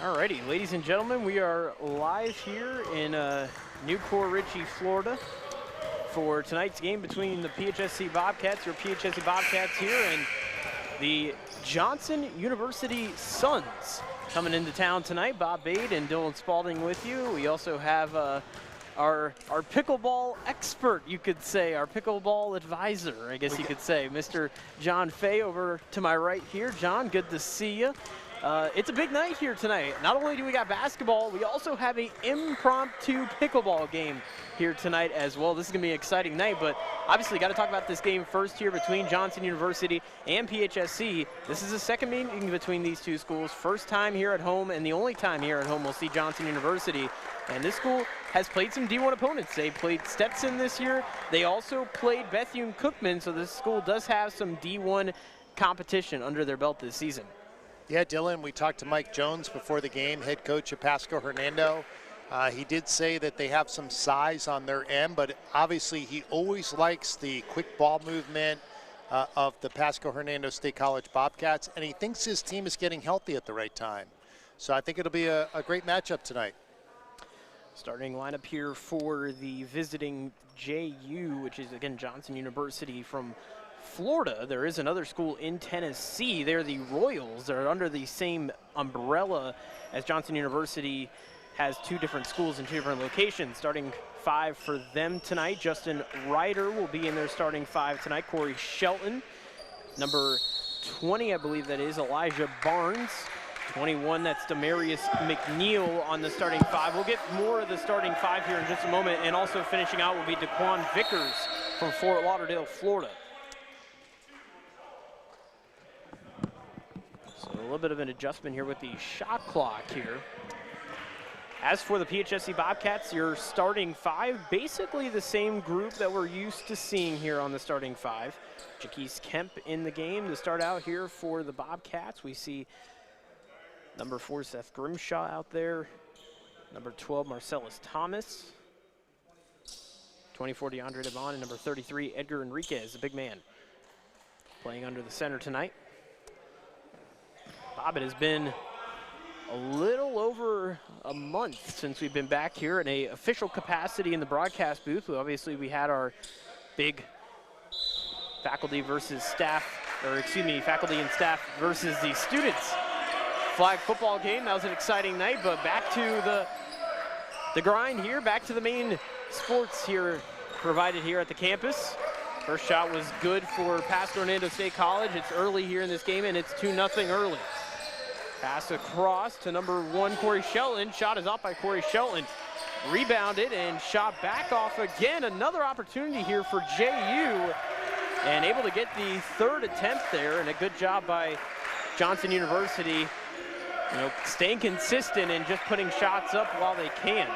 Alrighty, ladies and gentlemen, we are live here in Newport Richey, Florida for tonight's game between the PHSC Bobcats, your PHSC Bobcats here, and the Johnson University Suns coming into town tonight. Bob Bade and Dylan Spalding with you. We also have our pickleball expert, you could say, our pickleball advisor, I guess you could say, Mr. John Fay over to my right here. John, good to see you. It's a big night here tonight. Not only do we got basketball, we also have an impromptu pickleball game here tonight as well. This is going to be an exciting night, but obviously got to talk about this game first here between Johnson University and PHSC. This is the second meeting between these two schools. First time here at home and the only time here at home we'll see Johnson University. And this school has played some D1 opponents. They played Stetson this year. They also played Bethune-Cookman, so this school does have some D1 competition under their belt this season. Yeah, Dylan, we talked to Mike Jones before the game, head coach of Pasco-Hernando. He did say that they have some size on their end, but obviously he always likes the quick ball movement of the Pasco-Hernando State College Bobcats, and he thinks his team is getting healthy at the right time. So I think it'll be a great matchup tonight. Starting lineup here for the visiting JU, which is, again, Johnson University from Florida. There is another school in Tennessee. They're the Royals. They're under the same umbrella as Johnson University has two different schools in two different locations. Starting five for them tonight. Justin Ryder will be in their starting five tonight. Corey Shelton. Number 20, I believe that is Elijah Barnes. 21, that's Demarius McNeil on the starting five. We'll get more of the starting five here in just a moment. And also finishing out will be Daquan Vickers from Fort Lauderdale, Florida. So a little bit of an adjustment here with the shot clock here. As for the PHSC Bobcats, your starting five, basically the same group that we're used to seeing here on the starting five. Jaquise Kemp in the game to start out here for the Bobcats. We see number 4, Seth Grimshaw out there. Number 12, Marcellus Thomas. 24, DeAndre Devon, and number 33, Edgar Enriquez, the big man, playing under the center tonight. Bob, it has been a little over a month since we've been back here in an official capacity in the broadcast booth. Obviously, we had our big faculty versus staff, or excuse me, faculty and staff versus the students flag football game. That was an exciting night, but back to the grind here, back to the main sports here provided here at the campus. First shot was good for Pasco-Hernando State College. It's early here in this game, and it's 2-0 early. Pass across to number 1, Corey Shelton. Shot is off by Corey Shelton. Rebounded and shot back off again. Another opportunity here for JU, and able to get the third attempt there, and a good job by Johnson University, staying consistent and just putting shots up while they can.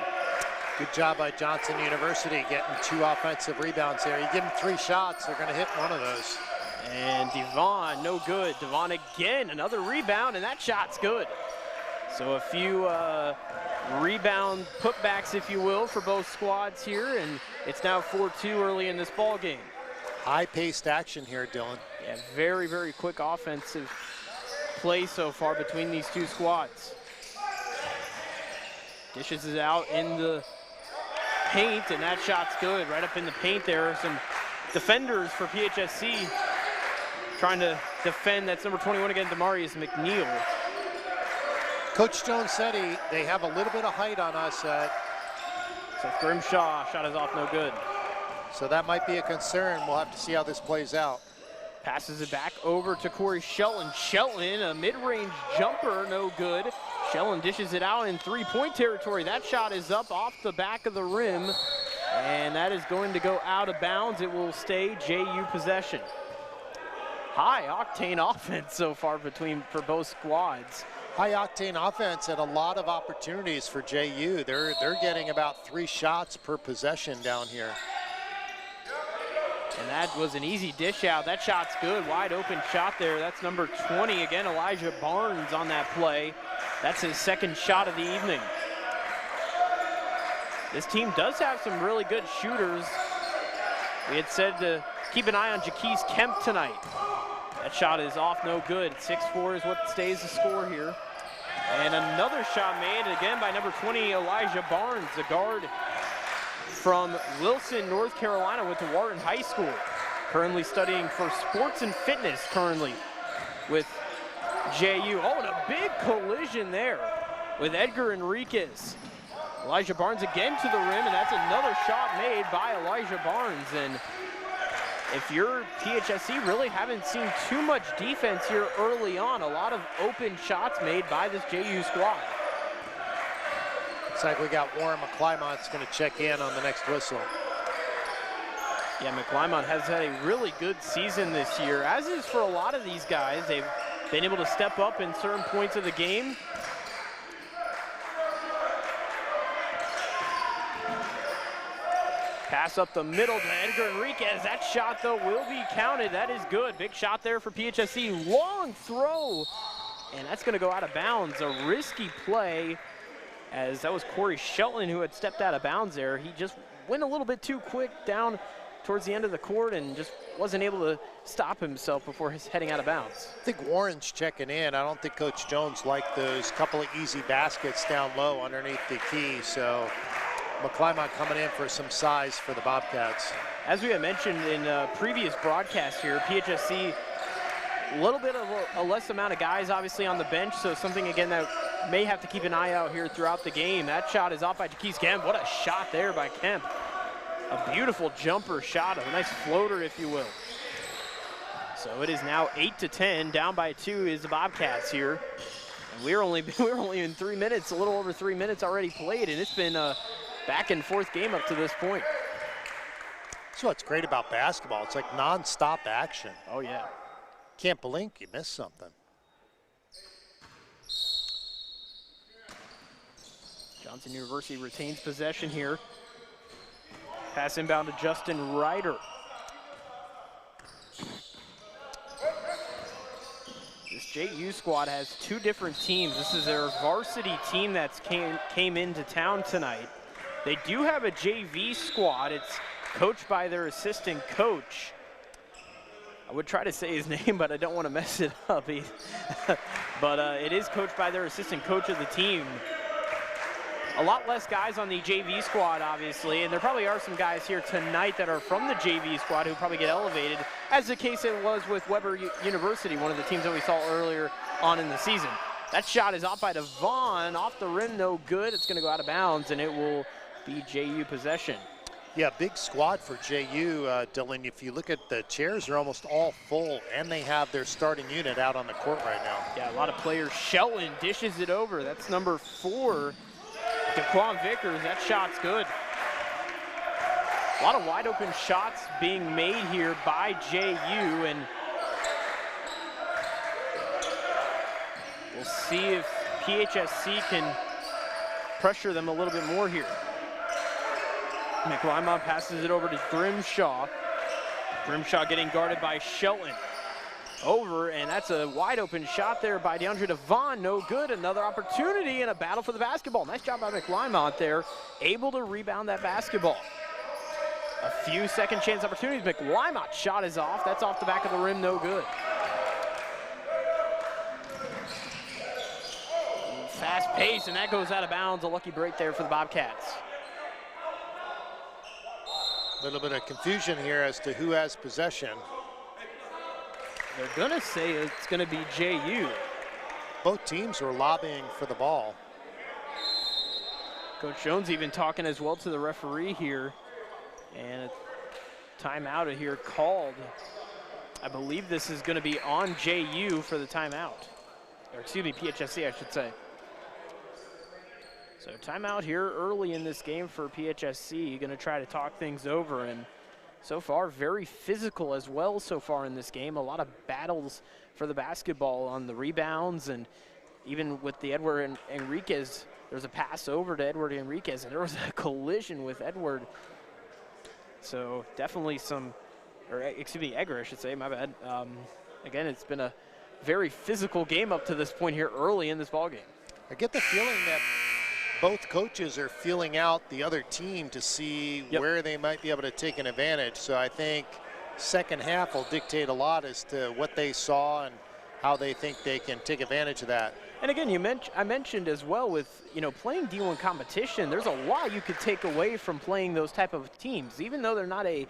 Good job by Johnson University getting 2 offensive rebounds there. You give them 3 shots, they're going to hit one of those. And Devon, no good. Devon again, another rebound, and that shot's good. So a few rebound putbacks, if you will, for both squads here, and it's now 4-2 early in this ball game. High-paced action here, Dylan. Yeah, very, very quick offensive play so far between these two squads. Dishes it out in the paint, and that shot's good. Right up in the paint there. Some defenders for PHSC trying to defend. That's number 21 again, Demarius McNeil. Coach Jones said they have a little bit of height on us. Seth Grimshaw, shot is off, no good. So that might be a concern. We'll have to see how this plays out. Passes it back over to Corey Shelton. Shelton, a mid-range jumper, no good. Shelton dishes it out in three-point territory. That shot is up off the back of the rim, and that is going to go out of bounds. It will stay JU possession. High-octane offense so far for both squads. High-octane offense and a lot of opportunities for JU. They're getting about 3 shots per possession down here. And that was an easy dish out. That shot's good, wide open shot there. That's number 20 again, Elijah Barnes on that play. That's his second shot of the evening. This team does have some really good shooters. We had said to keep an eye on Jaquise Kemp tonight. That shot is off, no good. 6-4 is what stays the score here. And another shot made again by number 20, Elijah Barnes, the guard from Wilson, North Carolina, went to Wharton High School. Currently studying for sports and fitness currently with JU. Oh, and a big collision there with Edgar Enriquez. Elijah Barnes again to the rim, and that's another shot made by Elijah Barnes. And if you're PHSC, really haven't seen too much defense here early on. A lot of open shots made by this JU squad. Looks like we got Warren McClymont's going to check in on the next whistle. Yeah, McClymont has had a really good season this year, as is for a lot of these guys. They've been able to step up in certain points of the game. Pass up the middle to Edgar Enriquez. That shot, though, will be counted. That is good. Big shot there for PHSC. Long throw, and that's going to go out of bounds. A risky play, as that was Corey Shelton who had stepped out of bounds there. He just went a little bit too quick down towards the end of the court and just wasn't able to stop himself before his heading out of bounds. I think Warren's checking in. I don't think Coach Jones liked those couple of easy baskets down low underneath the key, so McClymont coming in for some size for the Bobcats. As we had mentioned in previous broadcasts here, PHSC, a little bit of a less amount of guys obviously on the bench, so something again that may have to keep an eye out here throughout the game. That shot is off by Jaquise Kemp. What a shot there by Kemp. A beautiful jumper shot, a nice floater, if you will. So it is now 8-10, down by 2 is the Bobcats here. And we're only in 3 minutes, a little over 3 minutes already played, and it's been a back and forth game up to this point. That's what's great about basketball. It's like non-stop action. Oh yeah. Can't blink, you miss something. Johnson University retains possession here. Pass inbound to Justin Ryder. This JU squad has 2 different teams. This is their varsity team that's came into town tonight. They do have a JV squad. It's coached by their assistant coach. I would try to say his name, but I don't want to mess it up. But it is coached by their assistant coach of the team. A lot less guys on the JV squad, obviously, and there probably are some guys here tonight that are from the JV squad who probably get elevated, as the case it was with Weber University, one of the teams that we saw earlier on in the season. That shot is off by Devon, off the rim, no good. It's going to go out of bounds, and it will be JU possession. Yeah, big squad for JU, Dylan. If you look at the chairs, they're almost all full, and they have their starting unit out on the court right now. Yeah, a lot of players. Shelton dishes it over. That's number 4. Daquan Vickers, that shot's good. A lot of wide open shots being made here by JU, and we'll see if PHSC can pressure them a little bit more here. McClymont passes it over to Grimshaw. Grimshaw getting guarded by Shelton. Over, and that's a wide open shot there by DeAndre Devon. No good. Another opportunity and a battle for the basketball. Nice job by McClymont there, able to rebound that basketball. A few second chance opportunities. McClymont shot is off. That's off the back of the rim, no good. Fast pace, and that goes out of bounds. A lucky break there for the Bobcats. A little bit of confusion here as to who has possession. They're gonna say it's gonna be JU. Both teams were lobbying for the ball. Coach Jones even talking as well to the referee here. And a timeout here called. I believe this is gonna be on JU for the timeout. Or excuse me, PHSC, I should say. So timeout here early in this game for PHSC. Gonna try to talk things over, and so far, very physical as well so far in this game. A lot of battles for the basketball on the rebounds, and even with the Edward Enriquez, there's a pass over to Edward Enriquez, and there was a collision with Edward. So definitely some, or excuse me, Edgar, I should say, my bad. Again, it's been a very physical game up to this point here early in this ballgame. I get the feeling that both coaches are feeling out the other team to see where they might be able to take an advantage. So I think second half will dictate a lot as to what they saw and how they think they can take advantage of that. And again, I mentioned as well with, playing D1 competition, there's a lot you could take away from playing those type of teams. Even though they're not a,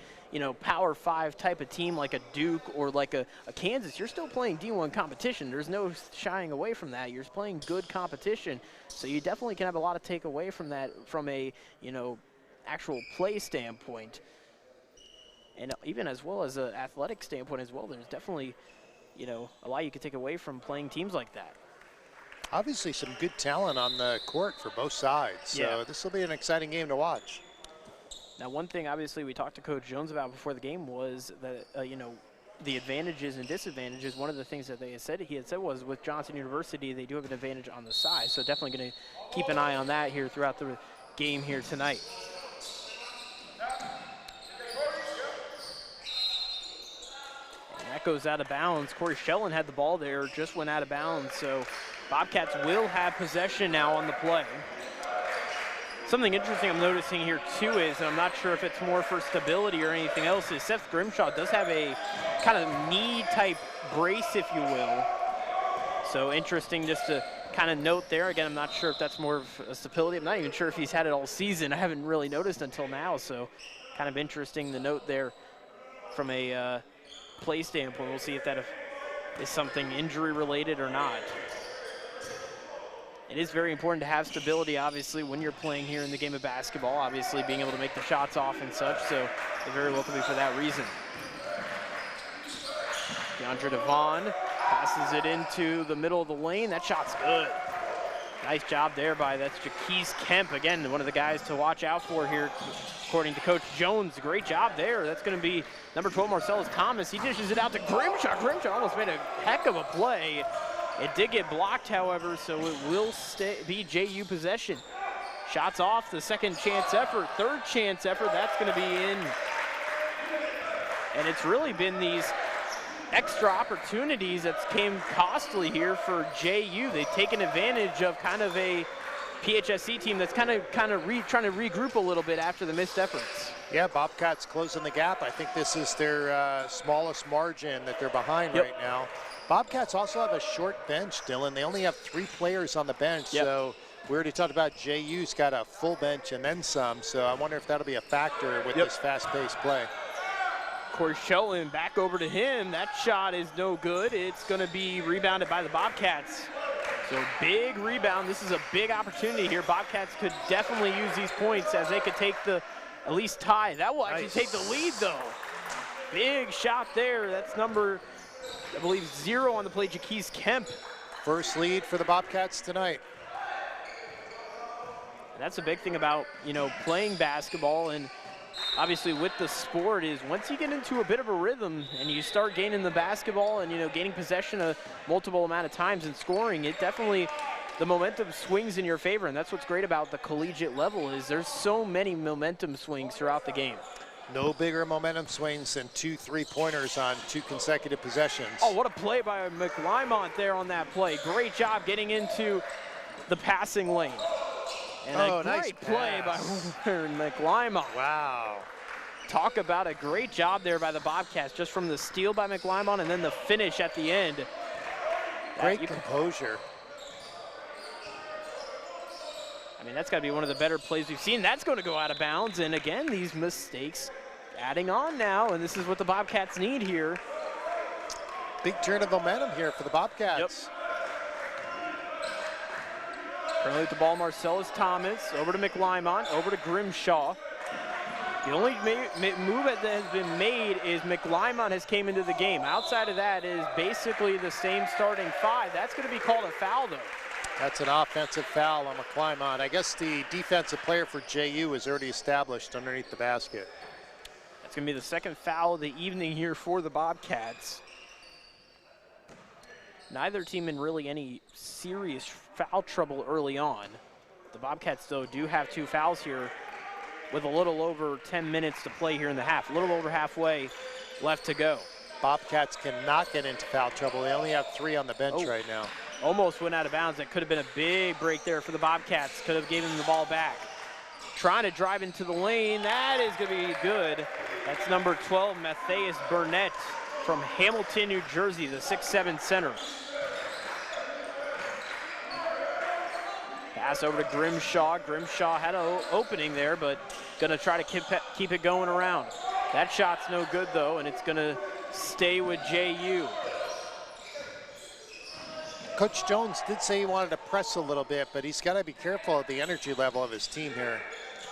Power 5 type of team like a Duke or like a Kansas, you're still playing D1 competition. There's no shying away from that. You're playing good competition. So you definitely can have a lot of take away from that from a, actual play standpoint. And even as well as an athletic standpoint as well, there's definitely, a lot you could take away from playing teams like that. Obviously some good talent on the court for both sides, so this will be an exciting game to watch. Now, one thing obviously we talked to Coach Jones about before the game was that, the advantages and disadvantages. One of the things that he had said was with Johnson University, they do have an advantage on the size, so definitely going to keep an eye on that here throughout the game here tonight. And that goes out of bounds. Corey Shellen had the ball there, just went out of bounds, so Bobcats will have possession now on the play. Something interesting I'm noticing here too is, and I'm not sure if it's more for stability or anything else, is Seth Grimshaw does have a kind of knee type brace, if you will. So interesting just to kind of note there. Again, I'm not sure if that's more of a stability. I'm not even sure if he's had it all season. I haven't really noticed until now, so kind of interesting to note there from a play standpoint. We'll see if that is something injury related or not. It is very important to have stability, obviously, when you're playing here in the game of basketball, obviously being able to make the shots off and such, so it very well could be for that reason. DeAndre Devon passes it into the middle of the lane. That shot's good. Nice job there that's Jaquise Kemp. Again, one of the guys to watch out for here, according to Coach Jones. Great job there. That's going to be number 12, Marcellus Thomas. He dishes it out to Grimshaw. Grimshaw almost made a heck of a play. It did get blocked, however, so it will be JU possession. Shots off, the second chance effort, third chance effort, that's going to be in. And it's really been these extra opportunities that came costly here for JU. They've taken advantage of kind of a PHSC team that's kind of trying to regroup a little bit after the missed efforts. Yeah, Bobcats closing the gap. I think this is their smallest margin that they're behind right now. Bobcats also have a short bench, Dylan. They only have 3 players on the bench, so we already talked about JU's got a full bench and then some, so I wonder if that'll be a factor with this fast-paced play. Corey Shellen back over to him. That shot is no good. It's going to be rebounded by the Bobcats. So big rebound. This is a big opportunity here. Bobcats could definitely use these points as they could take the at least tie. That will actually take the lead, though. Big shot there. That's number, I believe, 0 on the play, Jaquise Kemp. First lead for the Bobcats tonight. And that's a big thing about, playing basketball and obviously with the sport is once you get into a bit of a rhythm and you start gaining the basketball and, gaining possession a multiple amount of times and scoring, it definitely, the momentum swings in your favor. And that's what's great about the collegiate level is there's so many momentum swings throughout the game. No bigger momentum swings than 2 3-pointers on 2 consecutive possessions. Oh, what a play by McLymont there on that play. Great job getting into the passing lane. And a great play by McLymont. Wow. Talk about a great job there by the Bobcats, just from the steal by McLymont and then the finish at the end. Great composure. I mean, that's got to be one of the better plays we've seen. That's going to go out of bounds. And again, these mistakes adding on now, and this is what the Bobcats need here. Big turn of momentum here for the Bobcats. Yep. Currently with the ball, Marcellus Thomas, over to McLymont, over to Grimshaw. The only move that has been made is McLymont has came into the game. Outside of that is basically the same starting 5. That's going to be called a foul, though. That's an offensive foul on McLymont. I guess the defensive player for JU is already established underneath the basket. That's going to be the second foul of the evening here for the Bobcats. Neither team in really any serious foul trouble early on. The Bobcats, though, do have 2 fouls here with a little over 10 minutes to play here in the half. A little over halfway left to go. Bobcats cannot get into foul trouble. They only have 3 on the bench right now. Almost went out of bounds. That could have been a big break there for the Bobcats. Could have given them the ball back. Trying to drive into the lane. That is going to be good. That's number 12, Matthias Burnett from Hamilton, New Jersey, the 6'7" center. Pass over to Grimshaw. Grimshaw had an opening there, but gonna try to keep it going around. That shot's no good though, and it's gonna stay with JU. Coach Jones did say he wanted to press a little bit, but he's got to be careful of the energy level of his team here.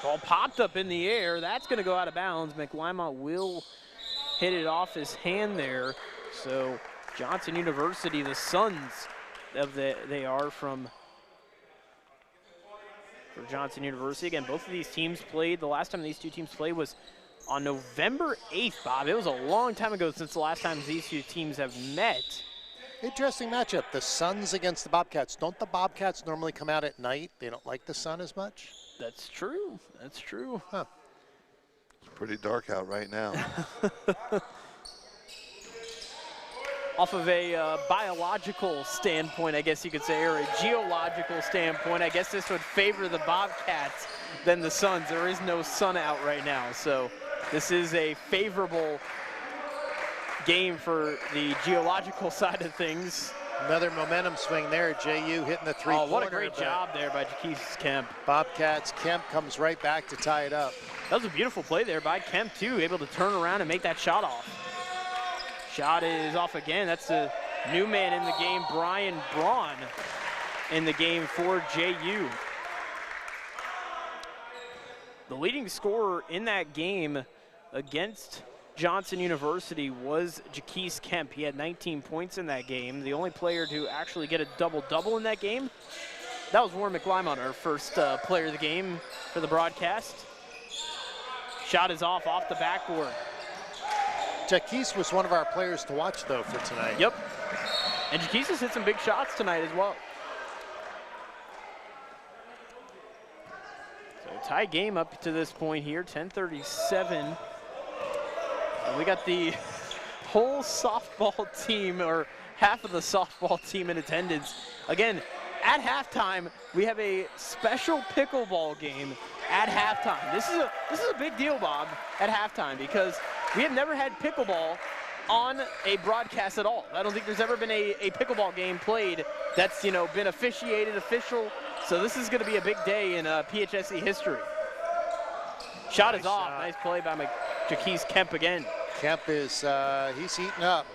Ball popped up in the air. That's going to go out of bounds. McLymont will hit it off his hand there. So Johnson University, the sons of they are from for Johnson University. Again, both of these teams played. The last time these two teams played was on November 8th, Bob. It was a long time ago since the last time these two teams have met. Interesting matchup, the Suns against the Bobcats. Don't the Bobcats normally come out at night? They don't like the sun as much? That's true. That's true. Huh. It's pretty dark out right now. Off of a biological standpoint, I guess you could say, or a geological standpoint, I guess this would favor the Bobcats than the Suns. There is no sun out right now, so this is a favorable game for the geological side of things. Another momentum swing there. JU hitting the three-pointer. Oh, what a great job there by Jaquise Kemp. Bobcats, Kemp comes right back to tie it up. That was a beautiful play there by Kemp, too, able to turn around and make that shot off. Shot is off again. That's the new man in the game, Brian Braun, in the game for JU. The leading scorer in that game against Johnson University was Jaquise Kemp. He had 19 points in that game. The only player to actually get a double-double in that game, that was Warren McLymont, our first player of the game for the broadcast. Shot is off the backboard. Jaquise was one of our players to watch, though, for tonight. Yep. And Jaquise has hit some big shots tonight as well. So tie game up to this point here, 10:37. And we got the whole softball team, or half of the softball team in attendance. Again, at halftime, we have a special pickleball game at halftime. This is a big deal, Bob, at halftime, because we have never had pickleball on a broadcast at all. I don't think there's ever been a pickleball game played that's, been officiated, official. So this is going to be a big day in PHSC history. Shot is off. Nice play by Jaquise Kemp again. Kemp is, he's heating up.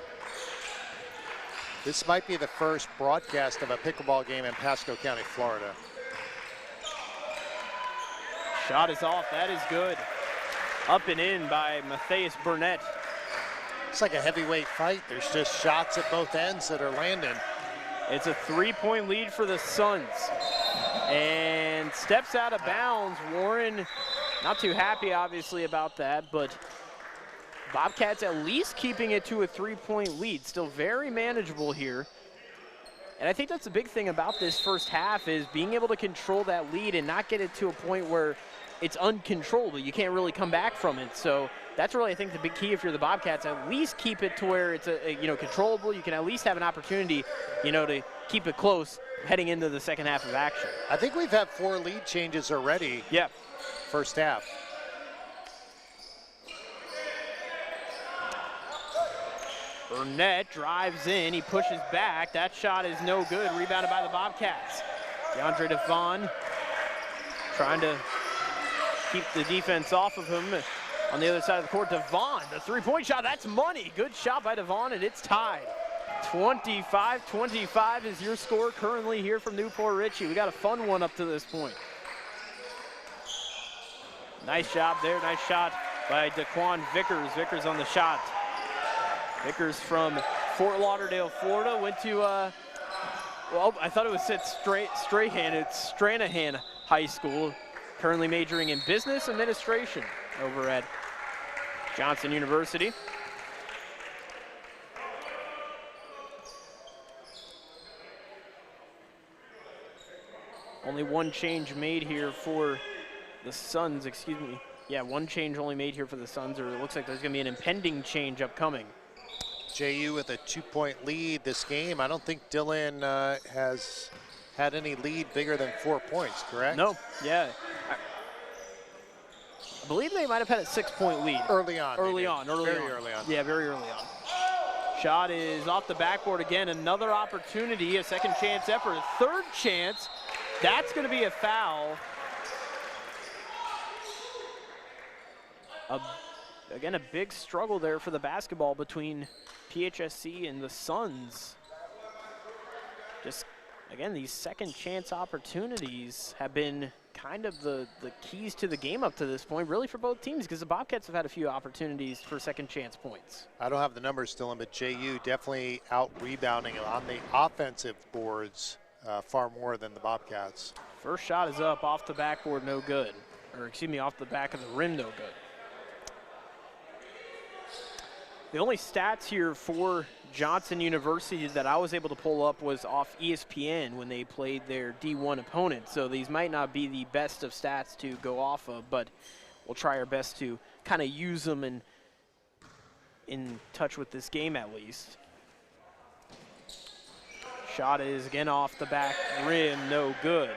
This might be the first broadcast of a pickleball game in Pasco County, Florida. Shot is off. That is good. Up and in by Matthias Burnett. It's like a heavyweight fight. There's just shots at both ends that are landing. It's a 3-point lead for the Suns. And steps out of bounds. Warren not too happy, obviously, about that, but Bobcats at least keeping it to a 3-point lead. Still very manageable here. And I think that's the big thing about this first half is being able to control that lead and not get it to a point where it's uncontrollable. You can't really come back from it. So that's really, I think, the big key if you're the Bobcats. At least keep it to where it's controllable. You can at least have an opportunity, to keep it close heading into the second half of action. I think we've had 4 lead changes already. Yeah. First half. Burnett drives in, he pushes back. That shot is no good, rebounded by the Bobcats. DeAndre Devon trying to keep the defense off of him. On the other side of the court, Devon, the 3-point shot, that's money. Good shot by Devon, and it's tied. 25-25 is your score currently here from Newport Richey. We got a fun one up to this point. Nice job there, nice shot by Daquan Vickers. Vickers on the shot. Vickers from Fort Lauderdale, Florida, went to, I thought it was said Strahan. It's Stranahan High School, currently majoring in business administration over at Johnson University. Only one change made here for the Suns, excuse me. Yeah, one change only made here for the Suns, or it looks like there's going to be an impending change upcoming. JU with a 2-point lead this game. I don't think Dillon has had any lead bigger than 4 points, correct? No, yeah. I believe they might have had a 6-point lead. Early on. Very early on. Yeah, very early on. Shot is off the backboard again. Another opportunity, a second chance effort, a third chance That's going to be a foul. Again, a big struggle there for the basketball between PHSC and the Suns. Just, again, these second chance opportunities have been kind of the keys to the game up to this point, really for both teams, because the Bobcats have had a few opportunities for second chance points. I don't have the numbers still in, but JU definitely out rebounding on the offensive boards far more than the Bobcats. First shot is up off the backboard, no good. Or excuse me, off the back of the rim, no good. The only stats here for Johnson University that I was able to pull up was off ESPN when they played their D1 opponent. So these might not be the best of stats to go off of, but we'll try our best to kind of use them and in touch with this game at least. Shot is again off the back rim, no good.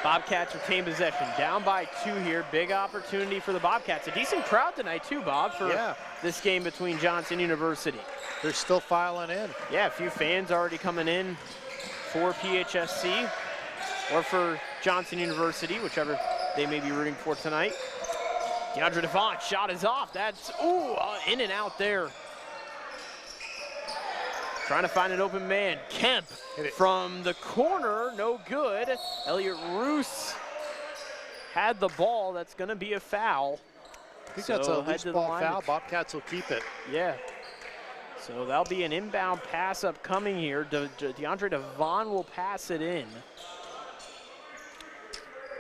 Bobcats retain possession, down by 2 here. Big opportunity for the Bobcats. A decent crowd tonight too, Bob, for this game between Johnson University. They're still filing in. Yeah, a few fans already coming in for PHSC or for Johnson University, whichever they may be rooting for tonight. DeAndre Devon, shot is off. That's, in and out there. Trying to find an open man. Kemp from the corner, no good. Elliot Roos had the ball. That's going to be a foul. I think that's a loose ball foul. Bobcats will keep it. Yeah. So that'll be an inbound pass upcoming here. DeAndre Devon will pass it in.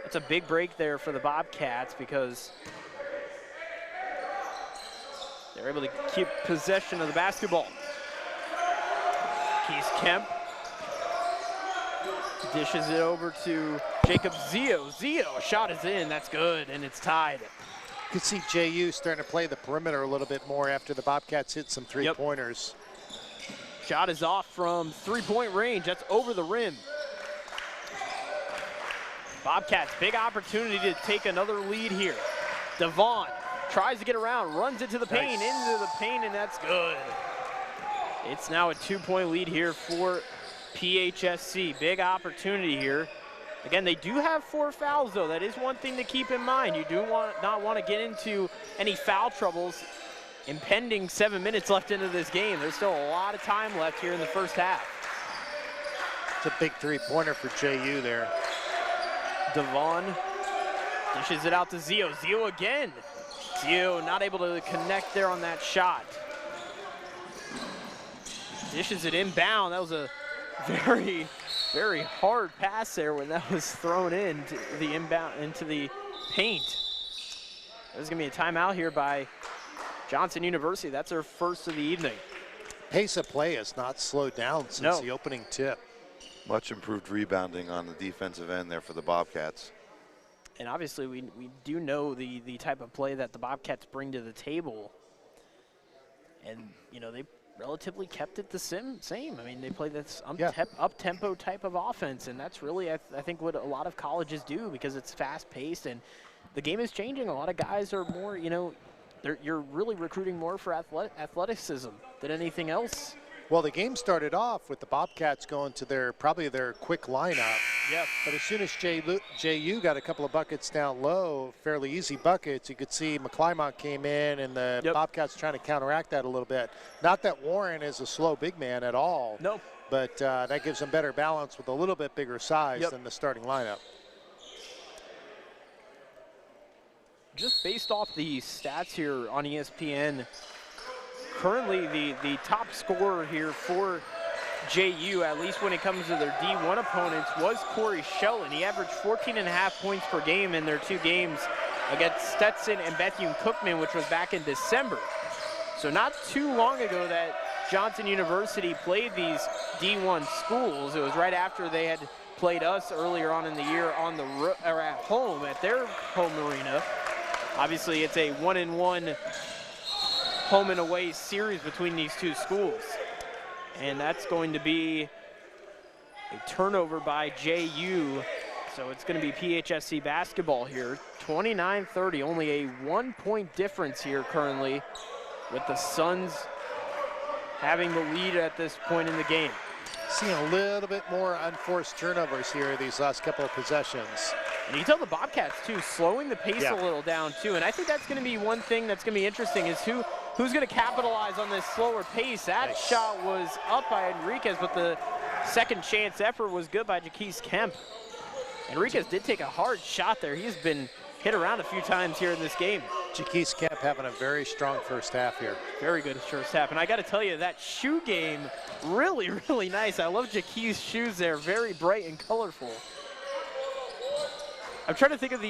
That's a big break there for the Bobcats because they're able to keep possession of the basketball. Keith Kemp dishes it over to Jacob Zio. Zio, shot is in, that's good, and it's tied. You can see JU starting to play the perimeter a little bit more after the Bobcats hit some three-pointers. Shot is off from three-point range, that's over the rim. Bobcats, big opportunity to take another lead here. Devon tries to get around, runs into the paint, and that's good. It's now a 2-point lead here for PHSC. Big opportunity here. Again, they do have 4 fouls, though. That is one thing to keep in mind. You do not want to get into any foul troubles. Impending 7 minutes left into this game. There's still a lot of time left here in the first half. It's a big three-pointer for JU there. Devon dishes it out to Zio. Zio again. Zio not able to connect there on that shot. Dishes it inbound. That was a very, very hard pass there when that was thrown into the inbound, into the paint. There's gonna be a timeout here by Johnson University. That's their first of the evening. Pace of play has not slowed down since the opening tip. Much improved rebounding on the defensive end there for the Bobcats. And obviously we do know the type of play that the Bobcats bring to the table. And, you know, they relatively kept it the same. I mean, they play this up-tempo type of offense, and that's really, I think, what a lot of colleges do because it's fast-paced, and the game is changing. A lot of guys are more, you know, you're really recruiting more for athleticism than anything else. Well, the game started off with the Bobcats going to probably their quick lineup. Yep. But as soon as JU got a couple of buckets down low, fairly easy buckets, you could see McClymont came in and the Bobcats trying to counteract that a little bit. Not that Warren is a slow big man at all. No. But that gives them better balance with a little bit bigger size than the starting lineup. Just based off the stats here on ESPN, currently the top scorer here for JU, at least when it comes to their D1 opponents, was Corey Shellen. He averaged 14.5 points per game in their 2 games against Stetson and Bethune-Cookman, which was back in December. So not too long ago that Johnson University played these D1 schools. It was right after they had played us earlier on in the year on at home at their home arena. Obviously, it's a 1-1 home and away series between these 2 schools. And that's going to be a turnover by JU. So it's going to be PHSC basketball here. 29-30, only a 1-point difference here currently with the Suns having the lead at this point in the game. Seeing a little bit more unforced turnovers here these last couple of possessions. And you can tell the Bobcats, too, slowing the pace a little down, too. And I think that's going to be one thing that's going to be interesting is who's going to capitalize on this slower pace. That shot was up by Enriquez, but the second chance effort was good by Jaquise Kemp. Enriquez did take a hard shot there. He's been hit around a few times here in this game. Jaquise Kemp having a very strong first half here. Very good first half. And I got to tell you, that shoe game, really, really nice. I love Jaquise's shoes there. Very bright and colorful. I'm trying to think of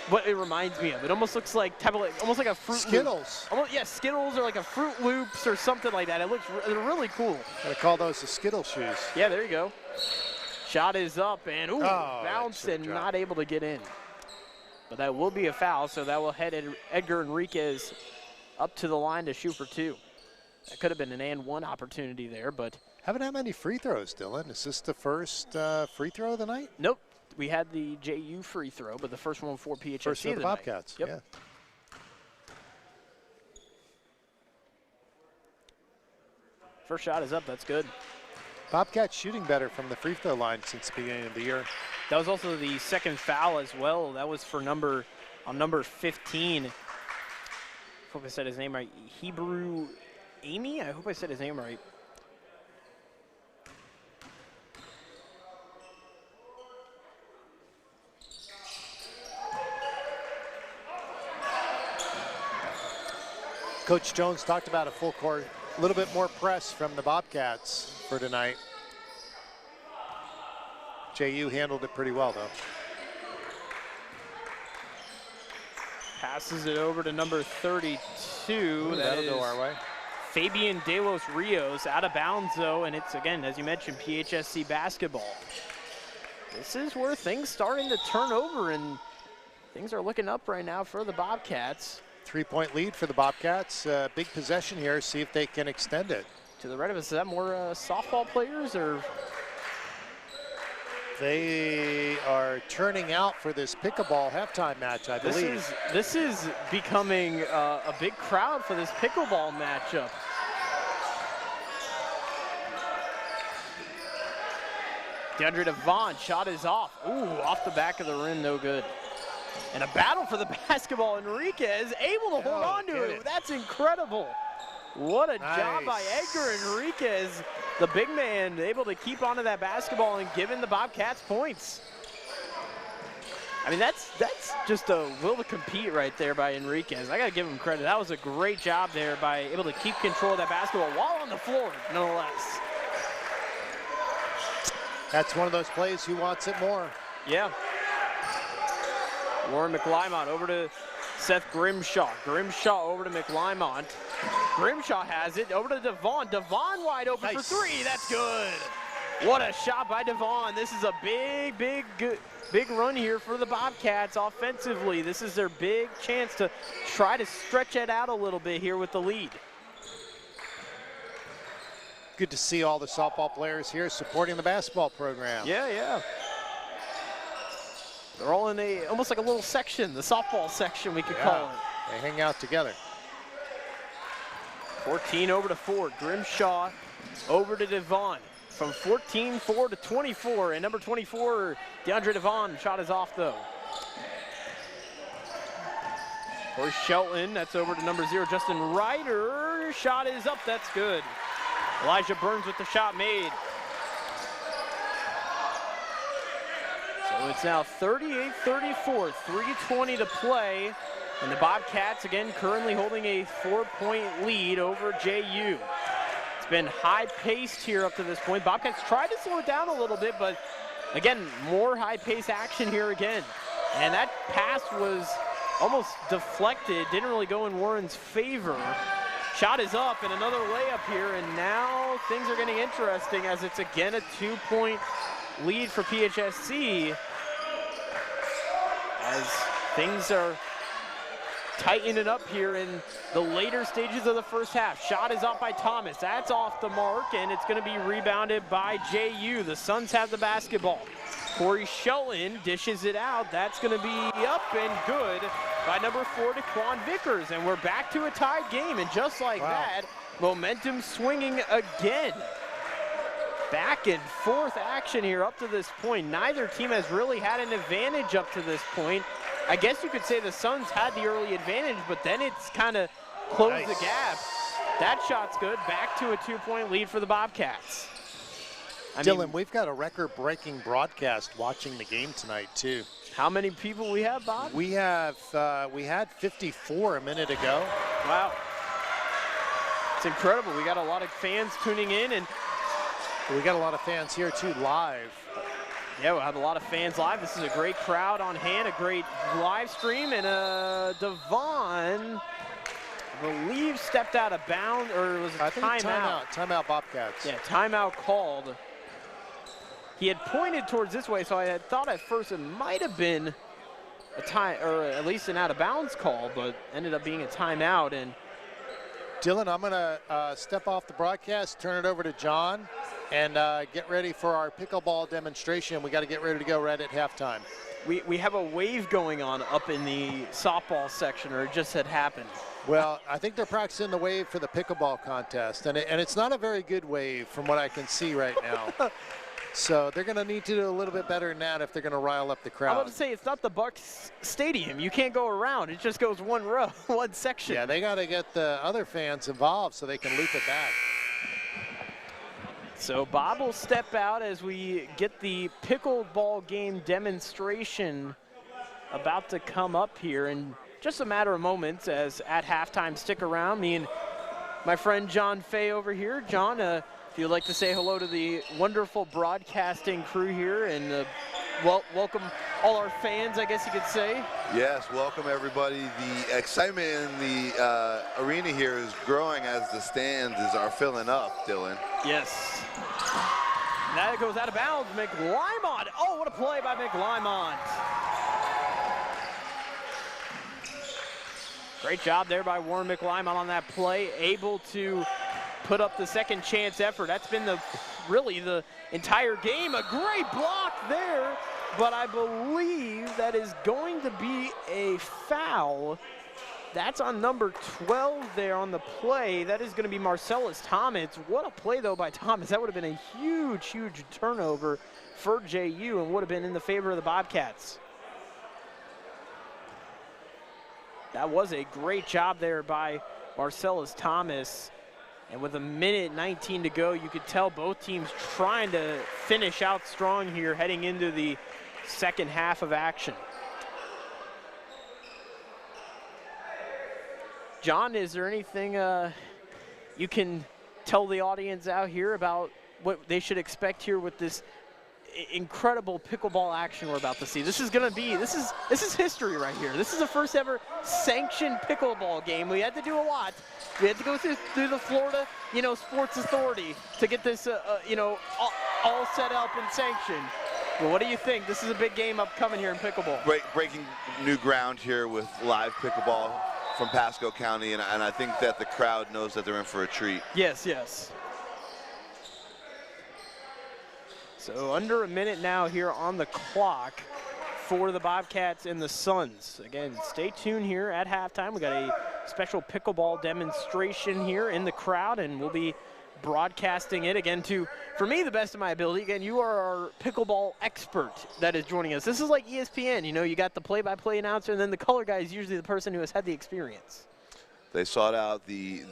what it reminds me of. It almost looks like almost like a Fruit Skittles. Loop. Yeah, Skittles or like a Fruit Loops or something like that. They're really cool. Gotta call those the Skittle shoes. Yeah, there you go. Shot is up and bounced and not able to get in. But that will be a foul, so that will head Edgar Enriquez up to the line to shoot for two. That could have been an and one opportunity there, but haven't had many free throws, Dylan. Is this the first free throw of the night? Nope. We had the JU free throw, but the first one for PHSC. First for the Bobcats, yep. Yeah. First shot is up, that's good. Bobcats shooting better from the free throw line since the beginning of the year. That was also the second foul as well. That was for number 15. I hope I said his name right. Hebrew Amy? I hope I said his name right. Coach Jones talked about a full court, a little bit more press from the Bobcats for tonight. JU handled it pretty well, though. Passes it over to number 32. Ooh, that'll go our way. Fabian De Los Rios out of bounds, though, and it's, again, as you mentioned, PHSC basketball. This is where things starting to turn over, and things are looking up right now for the Bobcats. 3-point lead for the Bobcats. Big possession here. See if they can extend it. To the right of us, is that more softball players or? They are turning out for this pickleball halftime match, I believe. This is becoming a big crowd for this pickleball matchup. DeAndre Devon, shot is off. Ooh, off the back of the rim, no good. And a battle for the basketball. Enriquez able to hold on to it. That's incredible. What a job by Edgar Enriquez. The big man able to keep onto that basketball and giving the Bobcats points. I mean, that's just a will to compete right there by Enriquez. I got to give him credit. That was a great job there by able to keep control of that basketball while on the floor, nonetheless. That's one of those plays. Who wants it more? Yeah. Warren McLymont over to Seth Grimshaw. Grimshaw over to McLymont. Grimshaw has it over to Devon. Devon wide open for three. That's good. What a shot by Devon. This is a big run here for the Bobcats offensively. This is their big chance to try to stretch it out a little bit here with the lead. Good to see all the softball players here supporting the basketball program. Yeah. They're all in almost like a little section, the softball section we could call it. They hang out together. 14 over to Ford. Grimshaw over to Devon. From 14-4 to 24. And number 24, DeAndre Devon, shot is off though. Corey Shelton, that's over to number 0, Justin Ryder. Shot is up, that's good. Elijah Burns with the shot made. So it's now 38-34, 3:20 to play. And the Bobcats, again, currently holding a 4-point lead over JU. It's been high-paced here up to this point. Bobcats tried to slow it down a little bit, but, again, more high-paced action here again. And that pass was almost deflected, didn't really go in Warren's favor. Shot is up, and another layup here, and now things are getting interesting as it's, again, a 2-point lead for PHSC. As things are tightening up here in the later stages of the first half. Shot is off by Thomas. That's off the mark, and it's going to be rebounded by JU. The Suns have the basketball. Corey Shelton dishes it out. That's going to be up and good by number 4, Daquan Vickers. And we're back to a tied game, and just like that, momentum swinging again. Back and forth action here up to this point. Neither team has really had an advantage up to this point. I guess you could say the Suns had the early advantage, but then it's kind of closed the gap. That shot's good. Back to a 2-point lead for the Bobcats. Dylan, we've got a record-breaking broadcast watching the game tonight, too. How many people we have, Bob? We had 54 a minute ago. Wow. It's incredible. We got a lot of fans tuning in, and we got a lot of fans here, too, live. Yeah, we'll have a lot of fans live. This is a great crowd on hand, a great live stream, and Devon, I believe, stepped out of bounds, or was it timeout? Timeout, Bobcats. Yeah, timeout called. He had pointed towards this way, so I had thought at first it might have been a time, or at least an out-of-bounds call, but ended up being a timeout. And Dylan, I'm going to step off the broadcast, turn it over to John, and get ready for our pickleball demonstration. We got to get ready to go right at halftime. We have a wave going on up in the softball section, or it just had happened. Well, I think they're practicing the wave for the pickleball contest, and it's not a very good wave from what I can see right now. So they're going to need to do a little bit better than that if they're going to rile up the crowd. I'm about to say, it's not the Bucks Stadium. You can't go around. It just goes one row, one section. Yeah, they got to get the other fans involved so they can loop it back. So Bob will step out as we get the pickleball game demonstration about to come up here in just a matter of moments. As at halftime, stick around. Me and my friend John Fay over here. John, if you'd like to say hello to the wonderful broadcasting crew here, and welcome all our fans, I guess you could say. Yes, welcome everybody. The excitement in the arena here is growing as the stands are filling up, Dylan. Yes. That goes out of bounds. McLymont. Oh, what a play by McLymont. Great job there by Warren McLymont on that play, able to put up the second chance effort. That's been really the entire game. A great block there, but I believe that is going to be a foul. That's on number 12 there on the play. That is going to be Marcellus Thomas. What a play, though, by Thomas. That would have been a huge, huge turnover for JU and would have been in the favor of the Bobcats. That was a great job there by Marcellus Thomas. And with 1:19 to go, you could tell both teams trying to finish out strong here heading into the second half of action. John, is there anything you can tell the audience out here about what they should expect here with this incredible pickleball action we're about to see? This is going to be, this is history right here. This is the first ever sanctioned pickleball game. We had to do a lot. We had to go through the Florida, Sports Authority to get this, all set up and sanctioned. Well, what do you think? This is a big game upcoming here in pickleball. Breaking new ground here with live pickleball from Pasco County, and I think that the crowd knows that they're in for a treat. Yes, yes. So under a minute now here on the clock for the Bobcats and the Suns. Again, stay tuned here at halftime. We got a special pickleball demonstration here in the crowd, and we'll be broadcasting it again to, for me, the best of my ability. Again, you are our pickleball expert that is joining us. This is like ESPN, you got the play-by-play announcer, and then the color guy is usually the person who has had the experience. They sought out the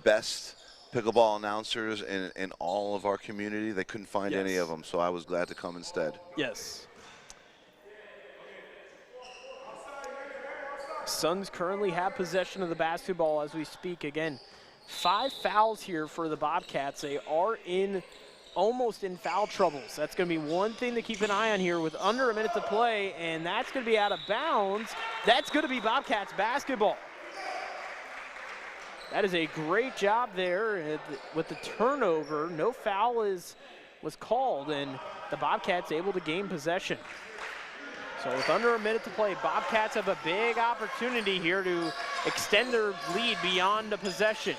best pickleball announcers in all of our community. They couldn't find any of them, so I was glad to come instead. Yes. Suns currently have possession of the basketball as we speak. Again, 5 fouls here for the Bobcats. They are almost in foul trouble. So that's going to be one thing to keep an eye on here with under a minute to play, and that's going to be out of bounds. That's going to be Bobcats basketball. That is a great job there with the turnover. No foul was called, and the Bobcats able to gain possession. So with under a minute to play, Bobcats have a big opportunity here to extend their lead beyond the possession.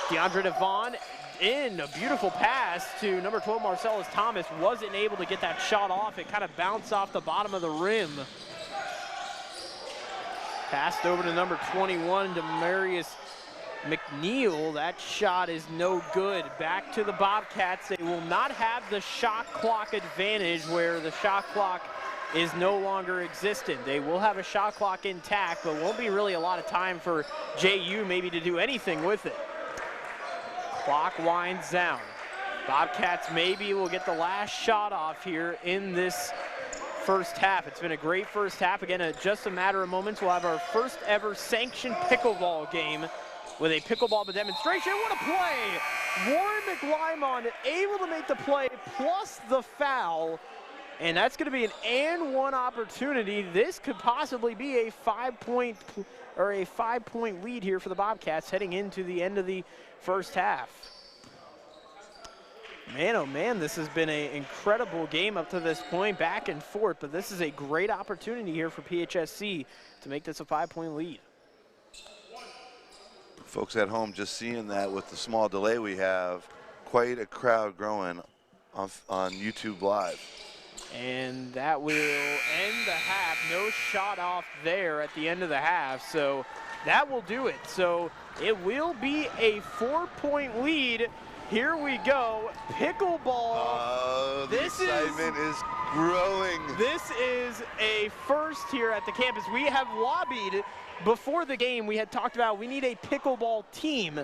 DeAndre Devon in a beautiful pass to number 12, Marcellus Thomas. Wasn't able to get that shot off. It kind of bounced off the bottom of the rim. Passed over to number 21, Demarius McNeil, that shot is no good. Back to the Bobcats. They will not have the shot clock advantage where the shot clock is no longer existent. They will have a shot clock intact, but won't be really a lot of time for JU maybe to do anything with it. Clock winds down. Bobcats maybe will get the last shot off here in this first half. It's been a great first half. Again, just a matter of moments, we'll have our first ever sanctioned pickleball game with a pickleball demonstration. What a play! Warren McLymon able to make the play plus the foul. And that's going to be an and one opportunity. This could possibly be a 5-point lead here for the Bobcats heading into the end of the first half. Man, oh man, this has been an incredible game up to this point, back and forth, but this is a great opportunity here for PHSC to make this a 5-point lead. Folks at home just seeing that with the small delay we have, quite a crowd growing on YouTube Live. And that will end the half. No shot off there at the end of the half, so that will do it. So it will be a 4-point lead. Here we go, pickleball. The excitement is growing. This is a first here at the campus. We have lobbied before the game. We had talked about we need a pickleball team.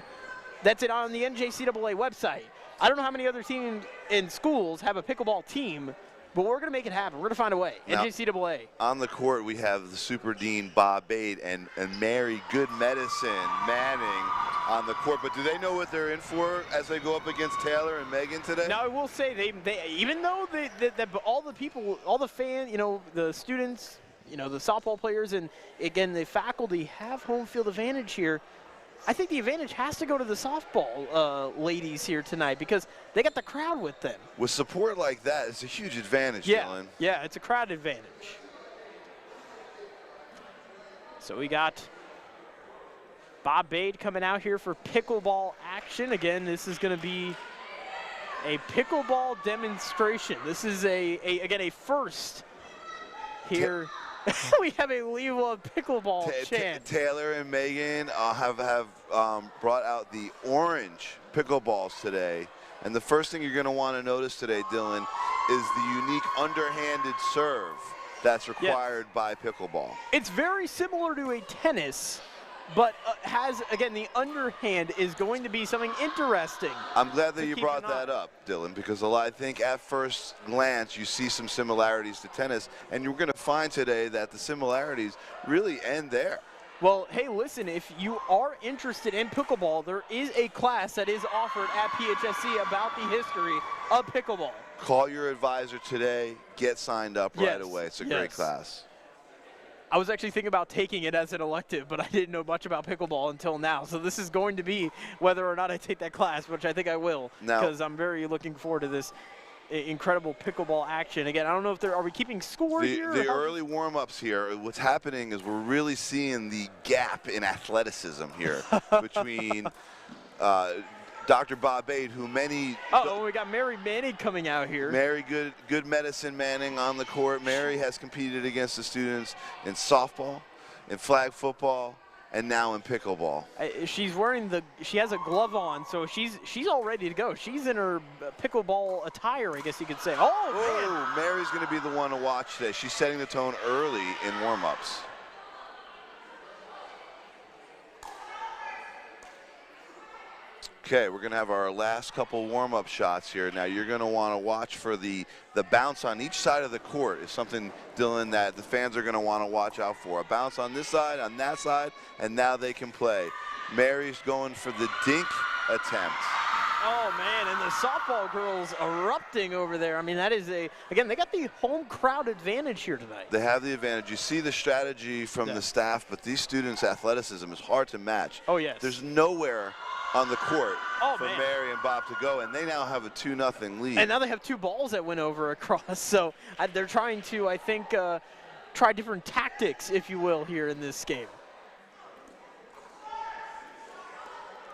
That's it on the NJCAA website. I don't know how many other teams in schools have a pickleball team, but we're going to make it happen. We're going to find a way. Now, NJCAA. On the court, we have the Super Dean, Bob Bade, and Mary Good Medicine Manning on the court. But do they know what they're in for as they go up against Taylor and Megan today? Now, I will say, they even though all the people, all the fans, the students, the softball players, and, again, the faculty have home field advantage here, I think the advantage has to go to the softball ladies here tonight because they got the crowd with them. With support like that, it's a huge advantage, Dylan. Yeah, it's a crowd advantage. So we got Bob Bade coming out here for pickleball action. Again, this is going to be a pickleball demonstration. This is again a first here. We have a Leave Love Pickleball chant. Taylor and Megan have brought out the orange pickleballs today. And the first thing you're going to want to notice today, Dylan, is the unique underhanded serve that's required by pickleball. It's very similar to a tennis, but has, again, the underhand is going to be something interesting. I'm glad that you brought that up, Dylan, because I think at first glance you see some similarities to tennis, and you're going to find today that the similarities really end there. Well, hey, listen, if you are interested in pickleball, there is a class that is offered at PHSC about the history of pickleball. Call your advisor today, get signed up right away. It's a great class. I was actually thinking about taking it as an elective, but I didn't know much about pickleball until now. So this is going to be whether or not I take that class, which I think I will, because I'm very looking forward to this incredible pickleball action. Again, I don't know if are we keeping score here? The early warm-ups here, what's happening is we're really seeing the gap in athleticism here between Dr. Bob Bade, who many... we got Mary Manning coming out here. Mary Good Medicine Manning on the court. Mary has competed against the students in softball, in flag football, and now in pickleball. She's wearing she has a glove on, so she's all ready to go. She's in her pickleball attire, I guess you could say. Oh, man. Mary's going to be the one to watch today. She's setting the tone early in warm-ups. Okay, we're going to have our last couple warm-up shots here. Now, you're going to want to watch for the bounce on each side of the court is something, Dylan, that the fans are going to want to watch out for. A bounce on this side, on that side, and now they can play. Mary's going for the dink attempt. Oh, man, and the softball girls erupting over there. I mean, that is again, they got the home crowd advantage here tonight. They have the advantage. You see the strategy from the staff, but these students' athleticism is hard to match. Oh, yes. There's nowhere on the court for Mary and Bob to go, and they now have a 2-0 lead. And now they have two balls that went over across, so they're trying to, I think, try different tactics, if you will, here in this game.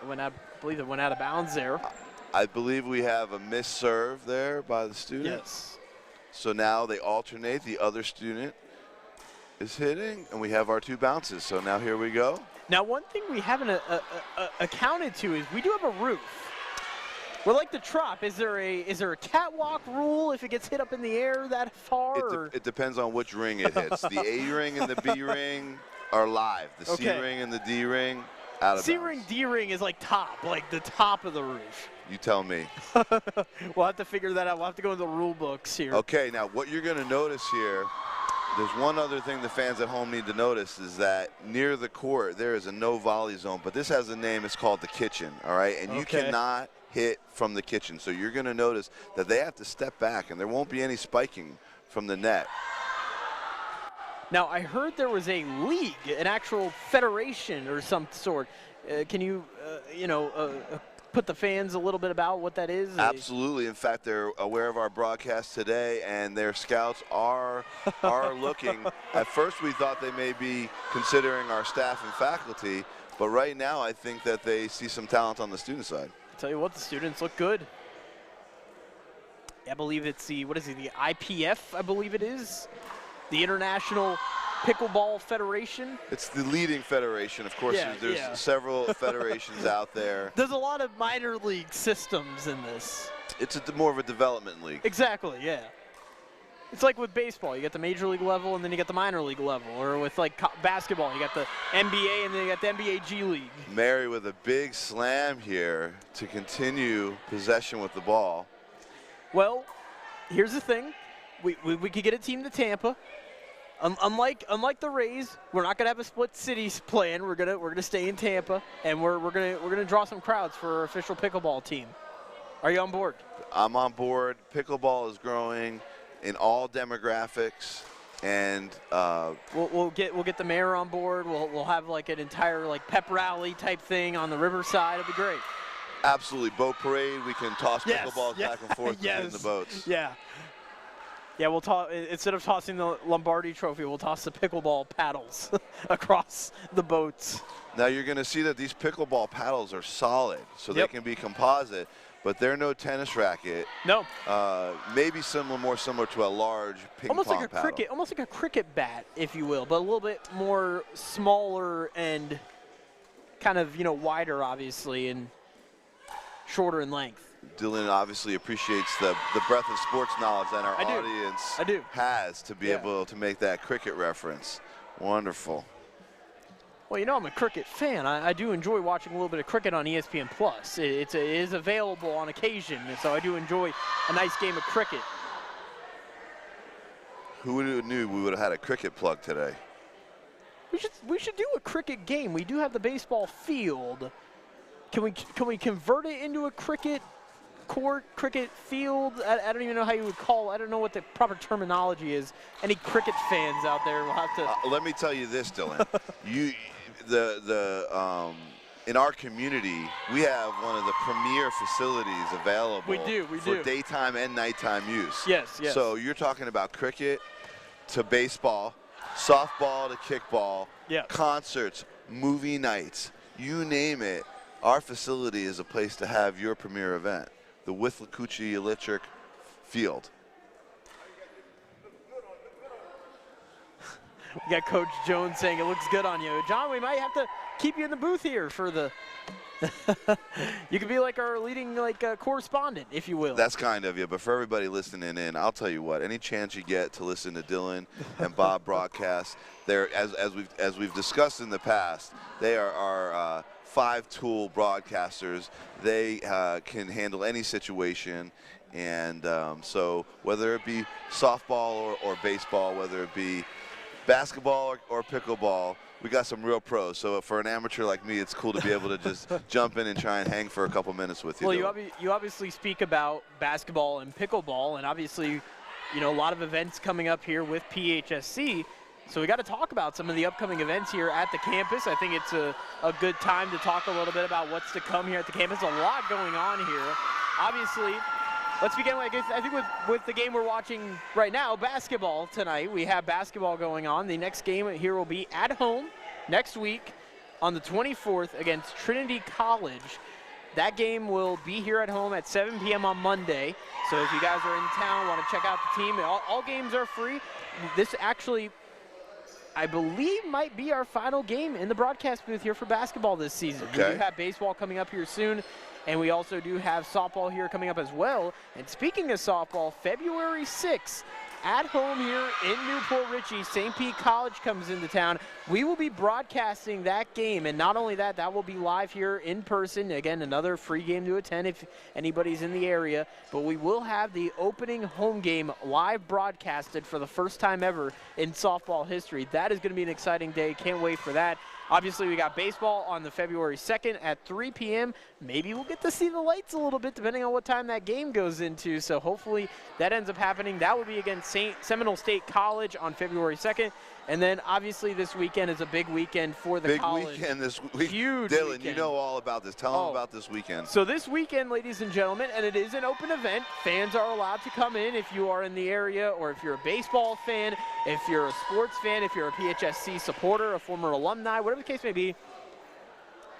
I believe it went out of bounds there. I believe we have a missed serve there by the student. Yes. So now they alternate the other student. is hitting, and we have our 2 bounces. So now here we go. Now, one thing we haven't accounted to is we do have a roof. We're like the Trop. Is there a catwalk rule if it gets hit up in the air that far? It depends on which ring it hits. The A ring and the B ring are live. The C ring and the D ring out of C bounds. ring, D ring is like top, like the top of the roof. You tell me. We'll have to figure that out. We'll have to go into the rule books here. Okay, now what you're going to notice here, there's one other thing the fans at home need to notice is that near the court there is a no volley zone, but this has a name. It's called the kitchen, all right? And you cannot hit from the kitchen. So you're going to notice that they have to step back, and there won't be any spiking from the net. Now, I heard there was a league, an actual federation or some sort. Can you, put the fans a little bit about what that is? Absolutely. In fact, they're aware of our broadcast today, and their scouts are looking. At first, we thought they may be considering our staff and faculty, but right now, I think that they see some talent on the student side. Tell you what, the students look good. I believe it's the IPF, I believe it is. The International Pickleball Federation. It's the leading federation. Of course, there's several federations out there. There's a lot of minor league systems in this. It's more of a development league. Exactly, yeah. It's like with baseball. You got the major league level and then you got the minor league level. Or with like basketball, you got the NBA and then you got the NBA G League. Mary with a big slam here to continue possession with the ball. Well, here's the thing. We could get a team to Tampa. Unlike the Rays, we're not gonna have a split cities plan. We're gonna stay in Tampa, and we're gonna draw some crowds for our official pickleball team. Are you on board? I'm on board. Pickleball is growing in all demographics, and we'll get the mayor on board. We'll have like an entire like pep rally type thing on the riverside. It'll be great. Absolutely, boat parade. We can toss pickleballs back and forth between the boats. Yeah. Yeah, we'll toss, instead of tossing the Lombardi Trophy, we'll toss the pickleball paddles across the boats. Now you're going to see that these pickleball paddles are solid, so they can be composite, but they're no tennis racket. No. Maybe more similar to a large ping pong paddle. Almost like a cricket bat, if you will, but a little bit more smaller and kind of, wider, obviously, and shorter in length. Dylan obviously appreciates the breadth of sports knowledge that our audience has to be able to make that cricket reference. Wonderful. Well, I'm a cricket fan. I do enjoy watching a little bit of cricket on ESPN+. It is available on occasion, so I do enjoy a nice game of cricket. Who would have knew we would have had a cricket plug today? We should do a cricket game. We do have the baseball field. Can we convert it into a cricket court, cricket field? I don't even know how you would call it. I don't know what the proper terminology is. Any cricket fans out there will have to. Let me tell you this, Dylan. In our community, we have one of the premier facilities available. We do. For daytime and nighttime use. Yes. So you're talking about cricket to baseball, softball to kickball, concerts, movie nights, you name it. Our facility is a place to have your premier event, the Withlacoochee Electric Field. We got Coach Jones saying it looks good on you. John, we might have to keep you in the booth here for the you could be like our leading correspondent, if you will. That's kind of you, but for everybody listening in, I'll tell you what, any chance you get to listen to Dylan and Bob broadcast, they're, as we've discussed in the past, they are our five-tool broadcasters. They can handle any situation, and so whether it be softball or baseball, whether it be basketball or pickleball, we got some real pros. So for an amateur like me, it's cool to be able to just jump in and try and hang for a couple minutes with you. Well, you obviously speak about basketball and pickleball, and obviously, a lot of events coming up here with PHSC. So we got to talk about some of the upcoming events here at the campus. I think it's a good time to talk a little bit about what's to come here at the campus. A lot going on here. Obviously, let's begin, I think, with the game we're watching right now, basketball tonight. We have basketball going on. The next game here will be at home next week on the 24th against Trinity College. That game will be here at home at 7 p.m. on Monday. So if you guys are in town, want to check out the team, all games are free. This actually, I believe might be our final game in the broadcast booth here for basketball this season. Okay. We do have baseball coming up here soon, and we also do have softball here coming up as well. And speaking of softball, February 6th, at home here in Newport Richey, St. Pete College comes into town. We will be broadcasting that game, and not only that, that will be live here in person. Again, another free game to attend if anybody's in the area, but we will have the opening home game live broadcasted for the first time ever in softball history. That is going to be an exciting day. Can't wait for that. Obviously, we got baseball on the February 2nd at 3 p.m. Maybe we'll get to see the lights a little bit depending on what time that game goes into. So hopefully that ends up happening. That will be against Seminole State College on February 2nd. And then obviously this weekend is a big weekend for the college. Big weekend this week. Huge Dylan, weekend. you know all about this. Tell them about this weekend. So this weekend, ladies and gentlemen, and it is an open event. Fans are allowed to come in if you are in the area, or if you're a baseball fan, if you're a sports fan, if you're a PHSC supporter, a former alumni, whatever the case may be.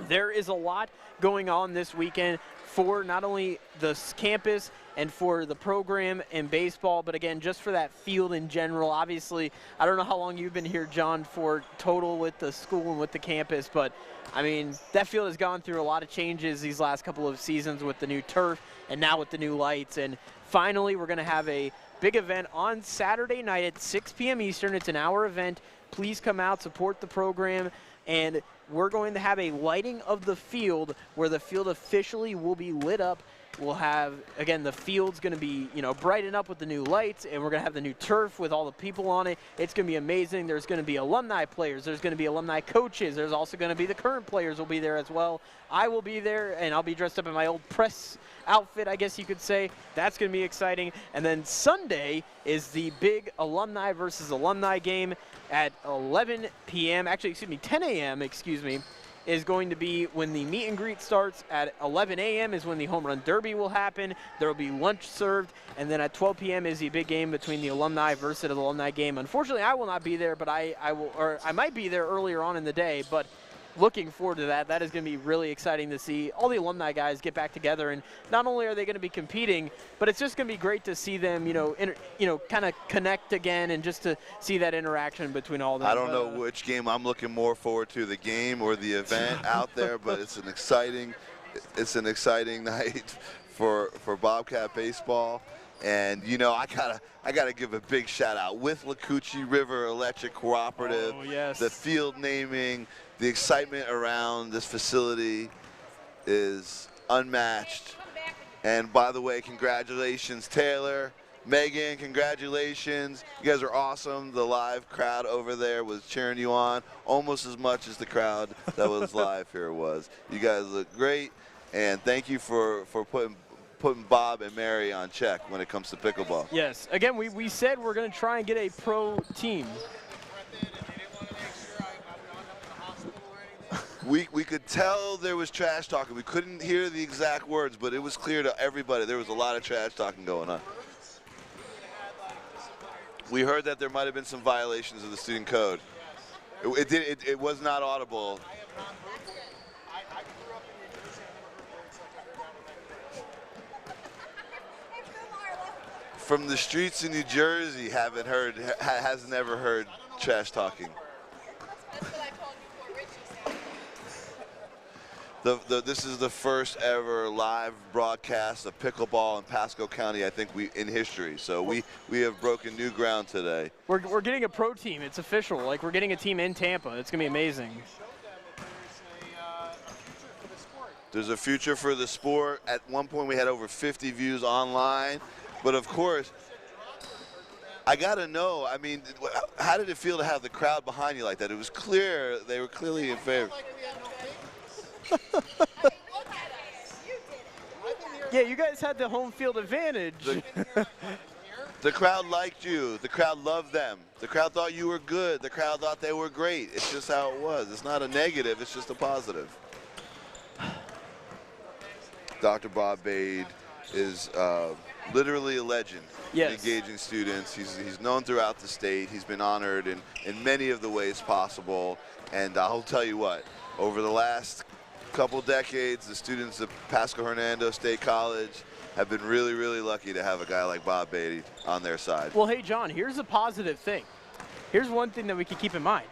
There is a lot going on this weekend for not only the campus and for the program in baseball, but again, just for that field in general. Obviously, I don't know how long you've been here, John, for total with the school and with the campus, but I mean, that field has gone through a lot of changes these last couple of seasons with the new turf and now with the new lights. And finally, we're going to have a big event on Saturday night at 6 p.m. Eastern. It's an hour event. Please come out, support the program. And we're going to have a lighting of the field where the field officially will be lit up. We'll have, again, the field's going to be, brighten up with the new lights, and we're going to have the new turf with all the people on it. It's going to be amazing. There's going to be alumni players. There's going to be alumni coaches. There's also going to be the current players will be there as well. I will be there, and I'll be dressed up in my old press outfit, I guess you could say. That's going to be exciting. And then Sunday is the big alumni versus alumni game at 11 p.m. Actually, 10 a.m., is going to be when the meet and greet starts. At 11 a.m. is when the home run derby will happen. There will be lunch served, and then at 12 p.m. is the big game between the alumni versus the alumni game. Unfortunately, I will not be there, but I will, or I might be there earlier on in the day, but looking forward to that. That is going to be really exciting to see all the alumni guys get back together, and not only are they going to be competing, but it's just going to be great to see them, kind of connect again, and just to see that interaction between all of them. I don't know which game I'm looking more forward to, the game or the event out there, but it's an exciting night for Bobcat baseball. And I gotta give a big shout out with Lacucci River Electric Cooperative. Oh, yes. The field naming, the excitement around this facility is unmatched. And by the way, congratulations, Taylor, Megan, congratulations. You guys are awesome. The live crowd over there was cheering you on almost as much as the crowd that was live here was. You guys look great, and thank you for putting Bob and Mary on check when it comes to pickleball. Yes. Again, we said we're going to try and get a pro team. We could tell there was trash talking. We couldn't hear the exact words, but it was clear to everybody there was a lot of trash talking going on. We heard that there might have been some violations of the student code. It was not audible. From the streets in New Jersey, has never heard trash talking. This is the first ever live broadcast of pickleball in Pasco County, I think, in history. So we have broken new ground today. We're getting a pro team. It's official. Like, we're getting a team in Tampa. It's going to be amazing. There's a future for the sport. At one point, we had over 50 views online. But of course, I got to know, I mean, how did it feel to have the crowd behind you like that? It was clear, they were clearly in favor. Yeah, you guys had the home field advantage. The crowd liked you. The crowd loved them. The crowd thought you were good. The crowd thought they were great. It's just how it was. It's not a negative, it's just a positive. Dr. Bob Bade is literally a legend. Yes. Engaging students. He's known throughout the state. He's been honored in many of the ways possible. And I'll tell you what, over the last couple decades, the students of Pasco-Hernando State College have been really, really lucky to have a guy like Bob Beatty on their side. Well, hey, John, here's a positive thing. here's one thing that we can keep in mind.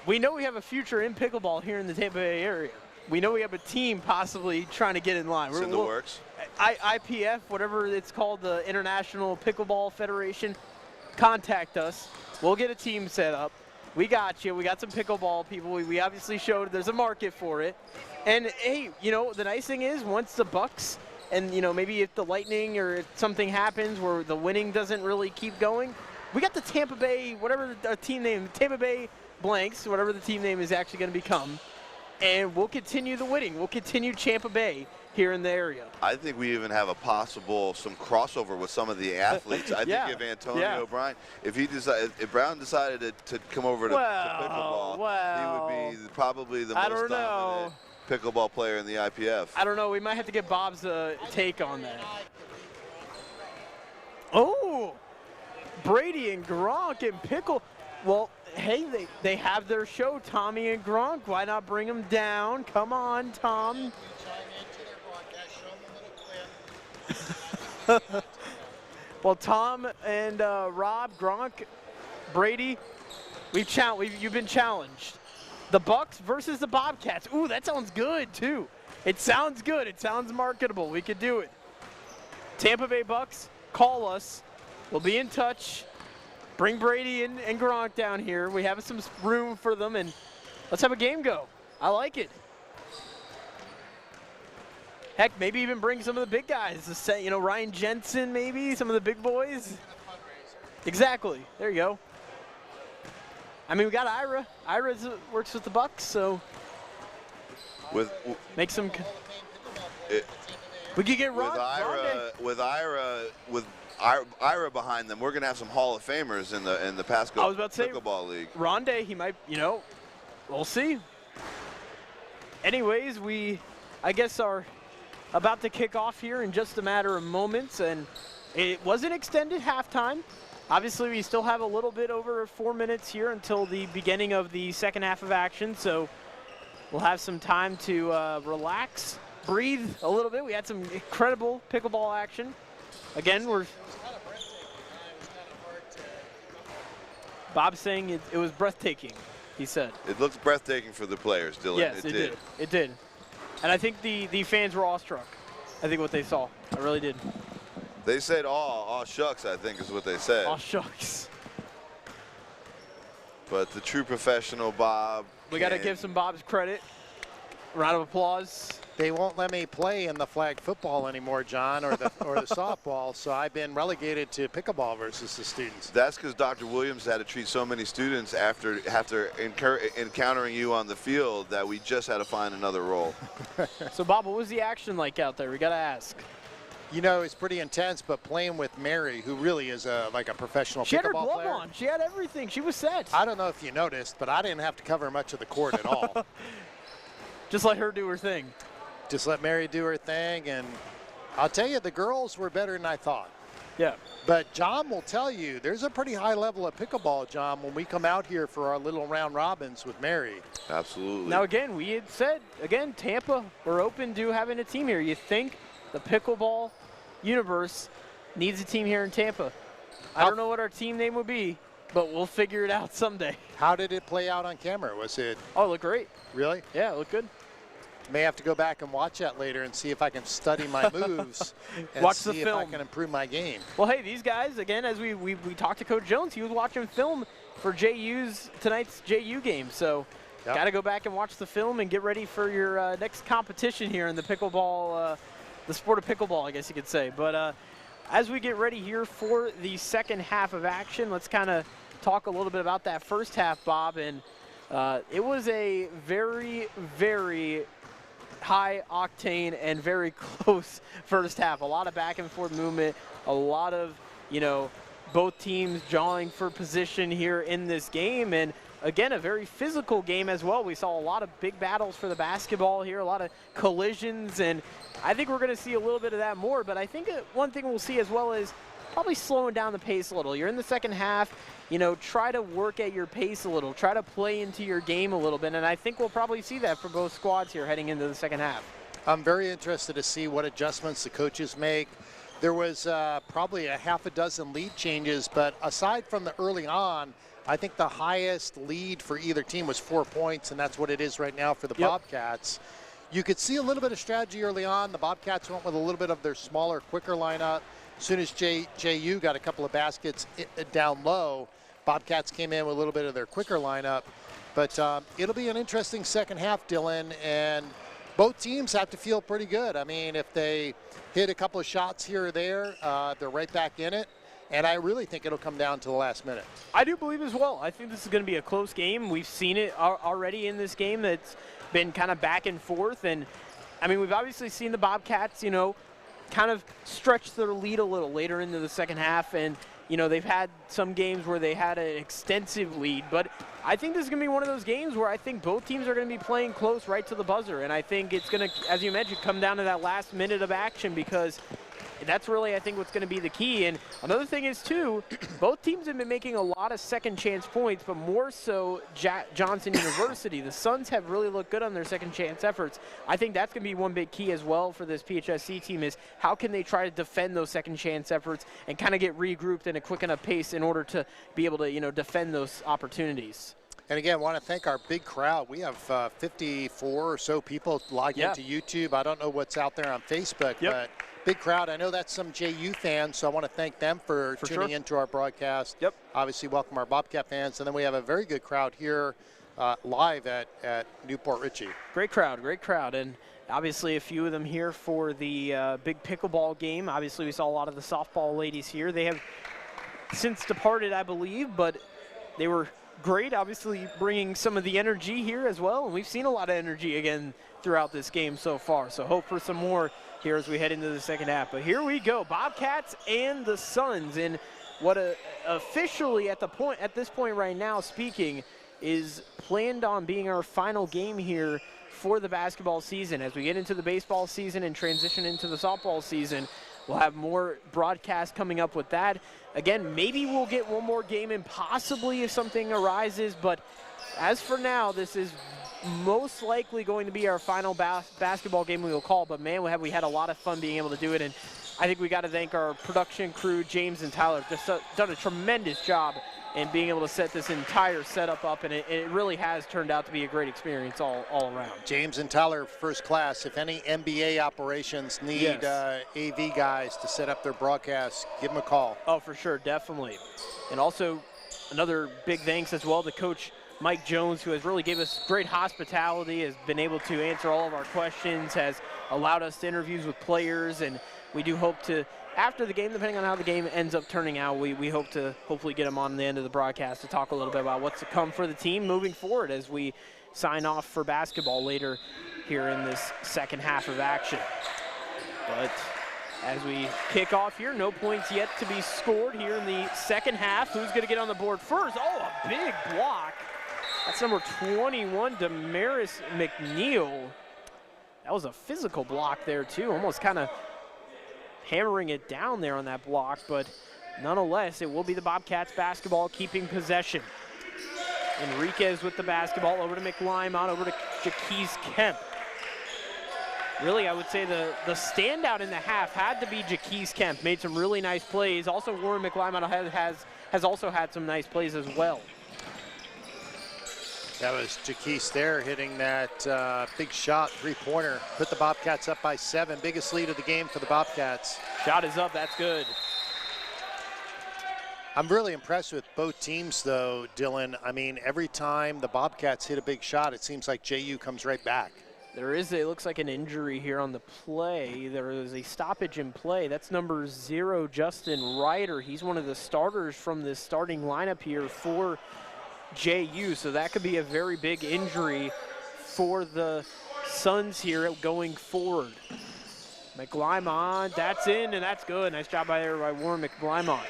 We know we have a future in pickleball here in the Tampa Bay area. We know we have a team possibly trying to get in line. It's in the works. IPF, whatever it's called, the International Pickleball Federation, contact us. We'll get a team set up. We got you. We got some pickleball people. We obviously showed there's a market for it. And, hey, you know, the nice thing is once the Bucks and, you know, maybe if the Lightning or if something happens where the winning doesn't really keep going, we got the Tampa Bay, whatever the team name, Tampa Bay Blanks, whatever the team name is actually going to become. And we'll continue the winning. We'll continue Tampa Bay here in the area. I think we even have some crossover with some of the athletes. I think if Antonio Brown, if Brown decided to come over to pickleball, he would be probably the most dominant pickleball player in the IPF. I don't know. We might have to get Bob's take on that. Oh, Brady and Gronk and pickle. Well, hey, they have their show, Tommy and Gronk. Why not bring them down? Come on, Tom. Well, Tom and Rob, Gronk, Brady, you've been challenged. The Bucks versus the Bobcats. Ooh, that sounds good, too. It sounds good. It sounds marketable. We could do it. Tampa Bay Bucks, call us. We'll be in touch. Bring Brady and Gronk down here. We have some room for them, and let's have a game go. I like it. Heck, maybe even bring some of the big guys. You know, Ryan Jensen, maybe, some of the big boys. Exactly. There you go. I mean, we got Ira. Ira works with the Bucks, so make some. We could get with Ira behind them. We're going to have some Hall of Famers in the Pasco Pickleball League. Rondé, he might, you know, we'll see. Anyways, I guess, are about to kick off here in just a matter of moments, and it was an extended halftime. Obviously, we still have a little bit over 4 minutes here until the beginning of the second half of action, so we'll have some time to relax, breathe a little bit. We had some incredible pickleball action. Again, Bob's saying it was breathtaking, he said. It looks breathtaking for the players, Dylan. Yes, it did. It did. And I think the fans were awestruck. I think what they saw. I really did. They said, aw shucks, I think is what they said. Aw shucks. But the true professional Bob. We got to give some Bob's credit. Round of applause. They won't let me play in the flag football anymore, John, or the softball, so I've been relegated to pickleball versus the students. That's because Dr. Williams had to treat so many students after encountering you on the field that we just had to find another role. So, Bob, what was the action like out there? We got to ask. You know, it's pretty intense, but playing with Mary, who really is like a professional pickleball player. She had her glove on. She had everything. She was set. I don't know if you noticed, but I didn't have to cover much of the court at all. Just let her do her thing. Just let Mary do her thing, and I'll tell you, the girls were better than I thought. Yeah. But John will tell you, there's a pretty high level of pickleball, John, when we come out here for our little round robins with Mary. Absolutely. Now, again, we had said, Tampa, we're open to having a team here. You think the pickleball universe needs a team here in Tampa. I don't know what our team name would be, but we'll figure it out someday. How did it play out on camera? Was it? Oh, it looked great. Really? Yeah, it looked good. May have to go back and watch that later and see if I can study my moves and watch see the if film. I can improve my game. Well, hey, these guys, again, as we talked to Coach Jones, he was watching film for tonight's JU game. So got to go back and watch the film and get ready for your next competition here in the pickleball, the sport of pickleball, I guess you could say. But as we get ready here for the second half of action, let's kind of talk a little bit about that first half, Bob. And it was a very, very high octane and very close first half. A lot of back and forth movement, a lot of, both teams jawing for position here in this game. And again, a very physical game as well. We saw a lot of big battles for the basketball here, a lot of collisions, and I think we're going to see a little bit of that more. But I think one thing we'll see as well is probably slowing down the pace a little. You're in the second half, try to work at your pace a little, try to play into your game a little bit, and I think we'll probably see that for both squads here heading into the second half. I'm very interested to see what adjustments the coaches make. There was probably a half a dozen lead changes, but aside from the early on, I think the highest lead for either team was 4 points, and that's what it is right now for the Bobcats. You could see a little bit of strategy early on. The Bobcats went with a little bit of their smaller, quicker lineup. As soon as JU got a couple of baskets down low, Bobcats came in with a little bit of their quicker lineup. But it'll be an interesting second half, Dylan, and both teams have to feel pretty good. I mean, if they hit a couple of shots here or there, they're right back in it. And I really think it'll come down to the last minute. I do believe as well. I think this is going to be a close game. We've seen it already in this game. That's been kind of back and forth. And, I mean, we've obviously seen the Bobcats, you know, kind of stretch their lead a little later into the second half. And, you know, they've had some games where they had an extensive lead. But I think this is going to be one of those games where I think both teams are going to be playing close right to the buzzer. And I think it's going to, as you mentioned, come down to that last minute of action, because that's really, I think, what's going to be the key. And another thing is, too, both teams have been making a lot of second chance points, but more so Johnson University. The Suns have really looked good on their second chance efforts. I think that's going to be one big key as well for this PHSC team, is how can they try to defend those second chance efforts and kind of get regrouped in a quick enough pace in order to be able to, you know, defend those opportunities. And again, want to thank our big crowd. We have 54 or so people logged into YouTube. I don't know what's out there on Facebook, but big crowd. I know that's some JU fans, so I want to thank them for tuning into our broadcast. Obviously, welcome our Bobcat fans. And then we have a very good crowd here live at Newport Richey. Great crowd, great crowd. And obviously a few of them here for the big pickleball game. Obviously, we saw a lot of the softball ladies here. They have since departed, I believe, but they were great, obviously bringing some of the energy here as well. And we've seen a lot of energy again throughout this game so far. So hope for some more here as we head into the second half. But here we go, Bobcats and the Suns, in what officially at this point right now speaking is planned on being our final game here for the basketball season. As we get into the baseball season and transition into the softball season, we'll have more broadcasts coming up with that. Again, maybe we'll get one more game in possibly if something arises, but as for now, this is most likely going to be our final basketball game we will call. But man, we had a lot of fun being able to do it, and I think we got to thank our production crew, James and Tyler, just done a tremendous job in being able to set this entire setup up, and it really has turned out to be a great experience all around. James and Tyler, first class. If any NBA operations need AV guys to set up their broadcasts, give them a call. Oh, for sure, definitely. And also another big thanks as well to Coach Mike Jones, who has really gave us great hospitality, has been able to answer all of our questions, has allowed us to interviews with players, and we do hope to, after the game, depending on how the game ends up turning out, we hope to hopefully get him on the end of the broadcast to talk a little bit about what's to come for the team moving forward as we sign off for basketball later here in this second half of action. But as we kick off here, no points yet to be scored here in the second half. Who's going to get on the board first? Oh, a big block. That's number 21, Damaris McNeil. That was a physical block there, too. Almost kind of hammering it down there on that block, but nonetheless, it will be the Bobcats basketball keeping possession. Enriquez with the basketball, over to McLymont, over to Jaquise Kemp. Really, I would say the standout in the half had to be Jaquise Kemp. Made some really nice plays. Also, Warren McLymont has also had some nice plays as well. That was Jaquise there hitting that big shot, three-pointer. Put the Bobcats up by 7. Biggest lead of the game for the Bobcats. Shot is up, that's good. I'm really impressed with both teams though, Dylan. I mean, every time the Bobcats hit a big shot, it seems like JU comes right back. There is it looks like an injury here on the play. There is a stoppage in play. That's number 0, Justin Ryder. He's one of the starters from this starting lineup here for JU, so that could be a very big injury for the Suns here going forward. McLymont, that's in, and that's good. Nice job by Warren McLymont.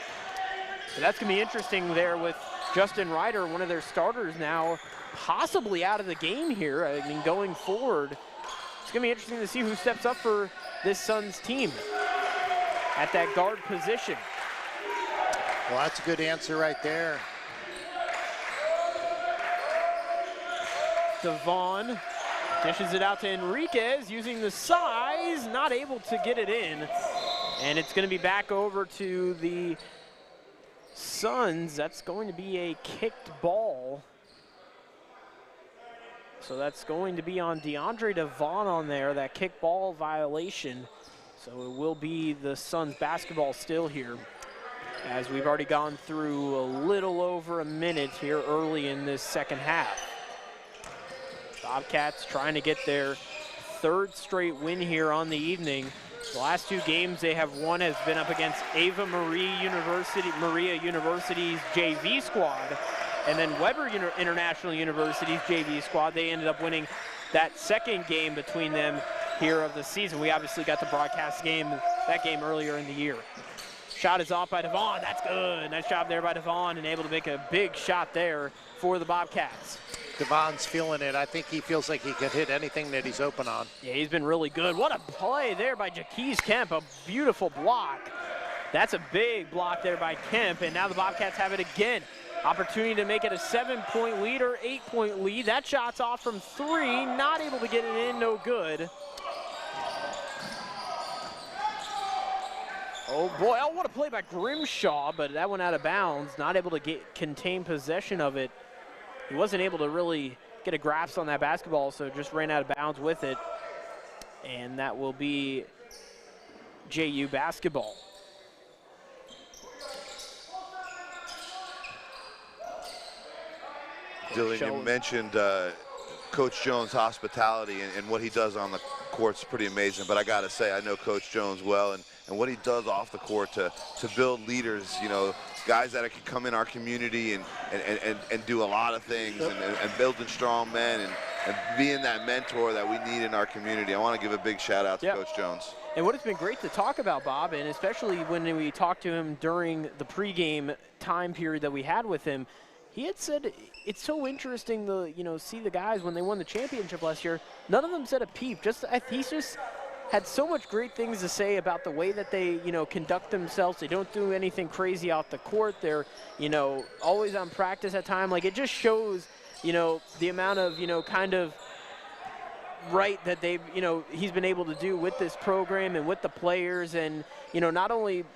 So that's going to be interesting there with Justin Ryder, one of their starters now, possibly out of the game here. I mean, going forward, it's going to be interesting to see who steps up for this Suns team at that guard position. Well, that's a good answer right there. Devon dishes it out to Enriquez using the size, not able to get it in. And it's going to be back over to the Suns. That's going to be a kicked ball. So that's going to be on DeAndre Devon on there, that kick ball violation. So it will be the Suns basketball still here, as we've already gone through a little over a minute here early in this second half. Bobcats trying to get their third straight win here on the evening. The last 2 games they have won has been up against Maria University's JV squad, and then Weber International University's JV squad. They ended up winning that second game between them here of the season. We obviously got the broadcast that game earlier in the year. Shot is off by Devon. That's good. Nice job there by Devon, and able to make a big shot there for the Bobcats. Devon's feeling it. I think he feels like he could hit anything that he's open on. Yeah, he's been really good. What a play there by Jaquez Kemp. A beautiful block. That's a big block there by Kemp, and now the Bobcats have it again. Opportunity to make it a 7-point lead or 8-point lead. That shot's off from 3. Not able to get it in. No good. Oh boy, oh, what a play by Grimshaw, but that went out of bounds. Not able to contain possession of it. He wasn't able to really get a grasp on that basketball, so just ran out of bounds with it. And that will be JU basketball. Dylan, you mentioned Coach Jones' hospitality and what he does on the court's pretty amazing, but I gotta say, I know Coach Jones well, and what he does off the court to build leaders, you know, guys that can come in our community and do a lot of things, and building strong men and being that mentor that we need in our community. I want to give a big shout out to Coach Jones. And what it's been great to talk about, Bob, and especially when we talked to him during the pregame time period that we had with him, he had said it's so interesting to see the guys when they won the championship last year. None of them said a peep. He's just had so much great things to say about the way that they conduct themselves. They don't do anything crazy off the court. They're always on practice at time. Like, it just shows the amount of kind of right that they've he's been able to do with this program and with the players, and not only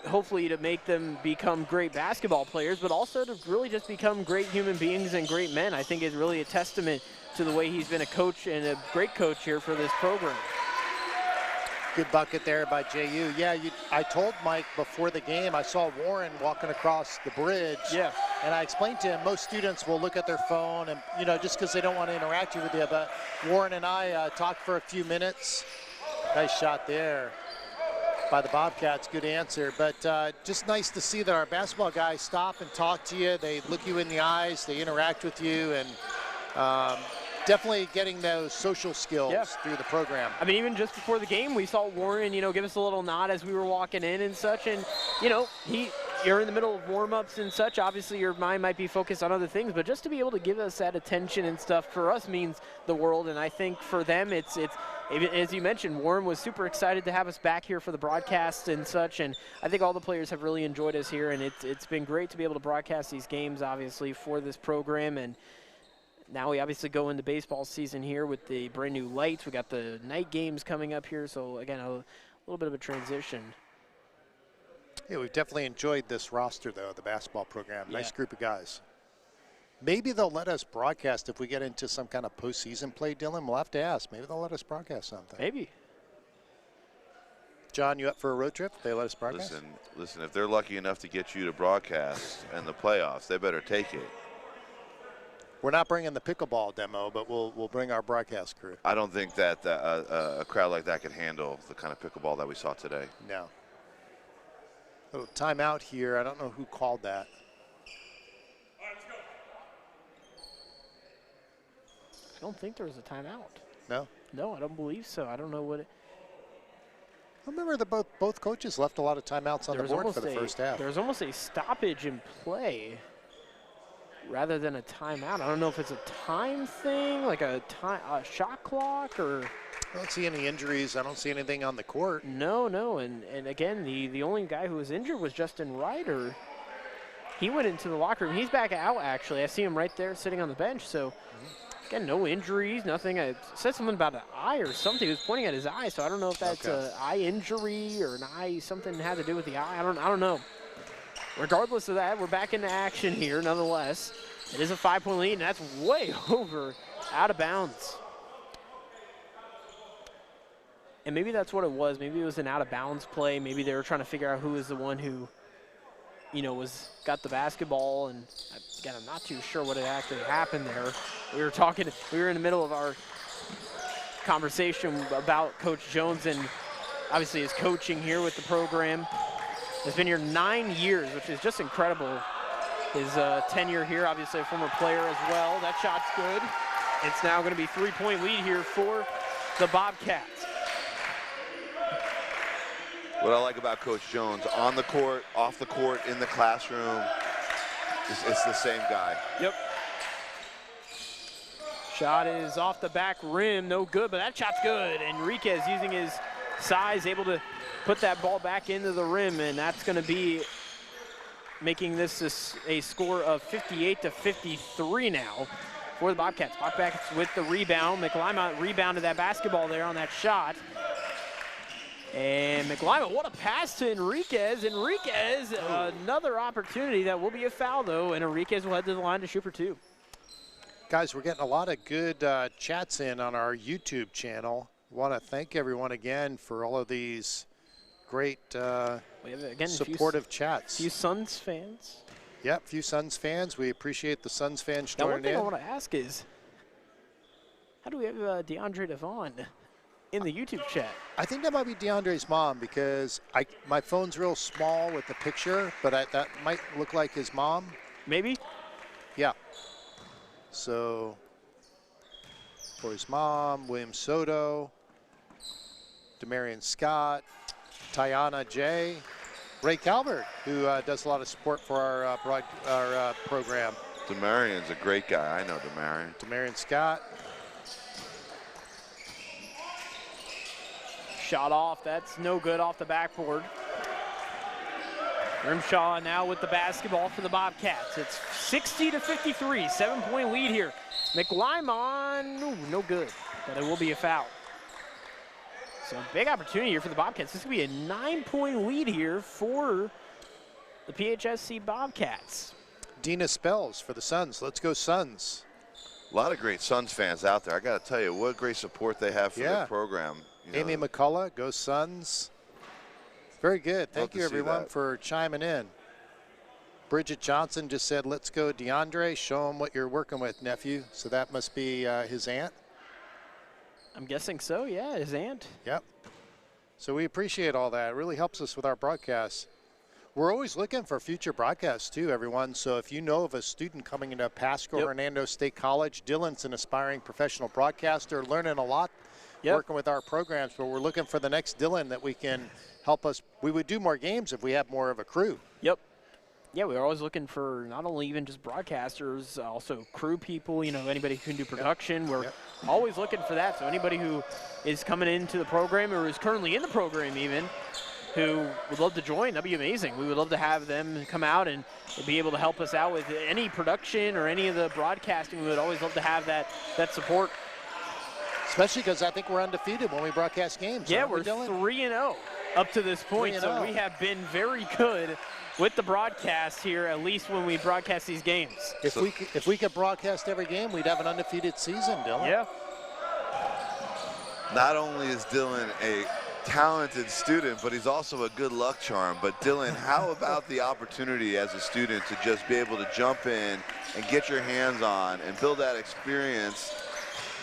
hopefully to make them become great basketball players, but also to really just become great human beings and great men. I think it's really a testament to the way he's been a coach and a great coach here for this program. Good bucket there by JU. Yeah, I told Mike before the game, I saw Warren walking across the bridge. Yeah. And I explained to him, most students will look at their phone and, just because they don't want to interact with you. But Warren and I talked for a few minutes. Nice shot there by the Bobcats. Good answer. But just nice to see that our basketball guys stop and talk to you. They look you in the eyes. They interact with you. And definitely getting those social skills through the program. I mean, even just before the game, we saw Warren, give us a little nod as we were walking in and such. And, you're in the middle of warm-ups and such. Obviously, your mind might be focused on other things, but just to be able to give us that attention and stuff for us means the world. And I think for them, it's as you mentioned, Warren was super excited to have us back here for the broadcast and such. And I think all the players have really enjoyed us here. And it's been great to be able to broadcast these games, obviously, for this program. And now we obviously go into baseball season here with the brand new lights. We got the night games coming up here, so again, a little bit of a transition. Yeah, we've definitely enjoyed this roster, though, the basketball program. Nice group of guys. Maybe they'll let us broadcast if we get into some kind of postseason play, Dylan. We'll have to ask. Maybe they'll let us broadcast something. Maybe. John, you up for a road trip? They let us broadcast? Listen, if they're lucky enough to get you to broadcast in the playoffs, they better take it. We're not bringing the pickleball demo, but we'll bring our broadcast crew. I don't think that a crowd like that could handle the kind of pickleball that we saw today. No. Little timeout here. I don't know who called that. I don't think there was a timeout. No? No, I don't believe so. I don't know what it. I remember that both coaches left a lot of timeouts on the board for the first half. There was almost a stoppage in play rather than a timeout. I don't know if it's a time thing, like a shot clock, or. I don't see any injuries. I don't see anything on the court. No. And again, the only guy who was injured was Justin Ryder. He went into the locker room. He's back out, actually. I see him right there sitting on the bench. So, again, no injuries, nothing. I said something about an eye or something. He was pointing at his eye, so I don't know if that's an eye injury or an eye, something had to do with the eye. I don't know. regardless of that, we're back into action here nonetheless. It is a 5-point lead, and that's way over out of bounds. And maybe that's what it was. Maybe it was an out-of-bounds play.Maybe they were trying to figure out who was the one who, you know, got the basketball. And again, I'm not too sure what had actually happened there. We were in the middle of our conversation about Coach Jones and obviously his coaching here with the program. He's been here 9 years, which is just incredible. His tenure here, obviously a former player as well. That shot's good. It's now going to be 3-point lead here for the Bobcats. What I like about Coach Jones, on the court, off the court, in the classroom, it's the same guy. Yep. Shot is off the back rim, no good, but that shot's good. Enriquez using his size, able to put that ball back into the rim, and that's going to be making this a score of 58-53 now for the Bobcats. Bobcats with the rebound. McLima rebounded that basketball there on that shot. And McLima, what a pass to Enriquez. Enriquez, another opportunity that will be a foul, though, and Enriquez will head to the line to shoot for 2. Guys, we're getting a lot of good chats in on our YouTube channel. Want to thank everyone again for all of these great supportive chats. Few Suns fans. Yep, few Suns fans. We appreciate the Suns fans now, joining one thing in. I want to ask is, how do we have DeAndre Devon in the YouTube chat? I think that might be DeAndre's mom because my phone's real small with the picture, but that might look like his mom. Maybe? Yeah. So, for his mom, William Soto, Demarion Scott, Tiana J, Ray Calvert, who does a lot of support for our program. Demarion's a great guy. I know Demarion. Demarion Scott. Shot off, that's no good off the backboard. Grimshaw now with the basketball for the Bobcats. It's 60-53, 7-point lead here. McLima, no good, but it will be a foul. So big opportunity here for the Bobcats. This could be a 9-point lead here for the PHSC Bobcats. Dina Spells for the Suns. Let's go Suns. A lot of great Suns fans out there. I got to tell you, what great support they have for their program. You know, Amy McCullough, go Suns. Very good. Thank you, everyone, for chiming in. Bridget Johnson just said, let's go DeAndre. Show him what you're working with, nephew. So that must be his aunt. I'm guessing so, yeah, his aunt. Yep. So we appreciate all that. It really helps us with our broadcasts. We're always looking for future broadcasts, too, everyone. So if you know of a student coming into Pasco-Hernando State College, Dylan's an aspiring professional broadcaster, learning a lot, working with our programs, but we're looking for the next Dylan that we can help us. We would do more games if we had more of a crew. Yep. Yeah, we're always looking for not only even just broadcasters, also crew people, you know, anybody who can do production. We're always looking for that. So anybody who is coming into the program or is currently in the program even, who would love to join, that'd be amazing. We would love to have them come out and be able to help us out with any production or any of the broadcasting. We would always love to have that support. Especially because I think we're undefeated when we broadcast games. Yeah, we're 3-0 up to this point. So we have been very good with the broadcast here, at least when we broadcast these games. If we could broadcast every game, we'd have an undefeated season, Dylan. Yeah. Not only is Dylan a talented student, but he's also a good luck charm. But Dylan, how about the opportunity as a student to just be able to jump in and get your hands on and build that experience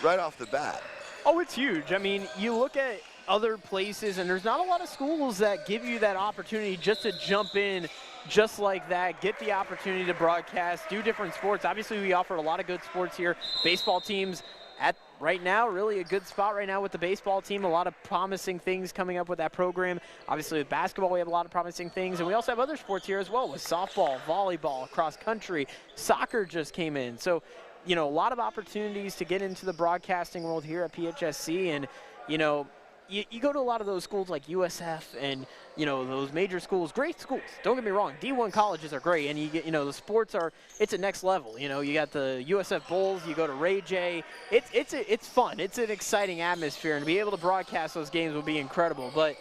right off the bat? Oh, it's huge. I mean, you look at other places, and there's not a lot of schools that give you that opportunity just to jump in just like that, get the opportunity to broadcast, do different sports. Obviously, we offer a lot of good sports here. Baseball teams at right now, really a good spot right now with the baseball team. A lot of promising things coming up with that program. Obviously, with basketball, we have a lot of promising things, and we also have other sports here as well with softball, volleyball, cross country. Soccer just came in. So, you know, a lot of opportunities to get into the broadcasting world here at PHSC, and, you know, you go to a lot of those schools like USF and, you know, those major schools, great schools. Don't get me wrong, D1 colleges are great, and you get, you know, the sports are, it's a next level. You know, you got the USF Bulls, you go to Ray J. It's fun. It's an exciting atmosphere, and to be able to broadcast those games would be incredible. But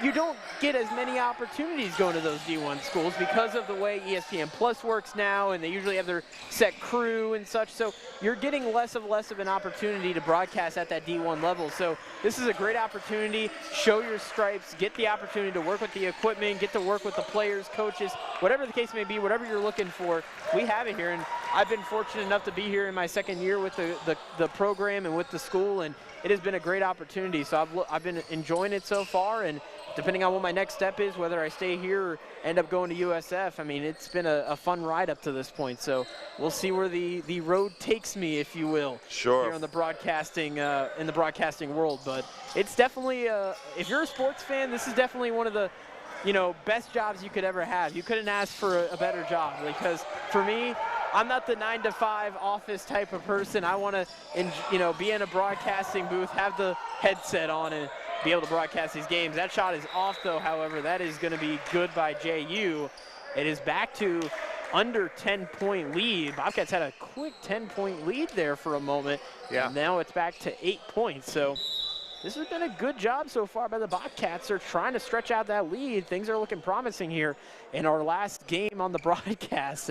you don't get as many opportunities going to those D1 schools because of the way ESPN Plus works now, and they usually have their set crew and such. So you're getting less of an opportunity to broadcast at that D1 level. So this is a great opportunity. Show your stripes, get the opportunity to work with the equipment, get to work with the players, coaches, whatever the case may be, whatever you're looking for, we have it here. And I've been fortunate enough to be here in my second year with the program and with the school, and it has been a great opportunity. So I've been enjoying it so far, and depending on what my next step is, whether I stay here or end up going to USF, I mean, it's been a fun ride up to this point. So we'll see where the road takes me, if you will, sure, here on the broadcasting in the broadcasting world. But it's definitely, if you're a sports fan, this is definitely one of the best jobs you could ever have. You couldn't ask for a better job, because for me, I'm not the 9-to-5 office type of person. I want to, be in a broadcasting booth, have the headset on, and be able to broadcast these games. That shot is off, though. However, that is going to be good by JU. It is back to under 10-point lead. Bobcats had a quick 10-point lead there for a moment. Yeah. And now it's back to 8 points. So this has been a good job so far by the Bobcats. They're trying to stretch out that lead. Things are looking promising here in our last game on the broadcast.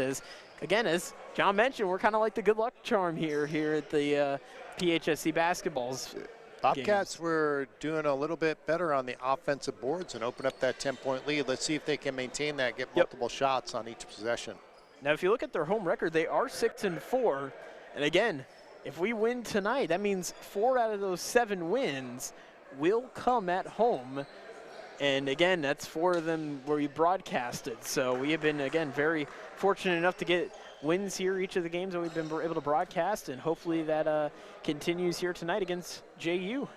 Again, as John mentioned, we're kind of like the good luck charm here at the PHSC basketballs. Bobcats were doing a little bit better on the offensive boards and open up that 10-point lead. Let's see if they can maintain that, get multiple shots on each possession. Now, if you look at their home record, they are 6-4. And again, if we win tonight, that means 4 out of those 7 wins will come at home. And again, that's 4 of them where we broadcasted. So we have been, again, very fortunate enough to get wins here each of the games that we've been able to broadcast, and hopefully that continues here tonight against JU.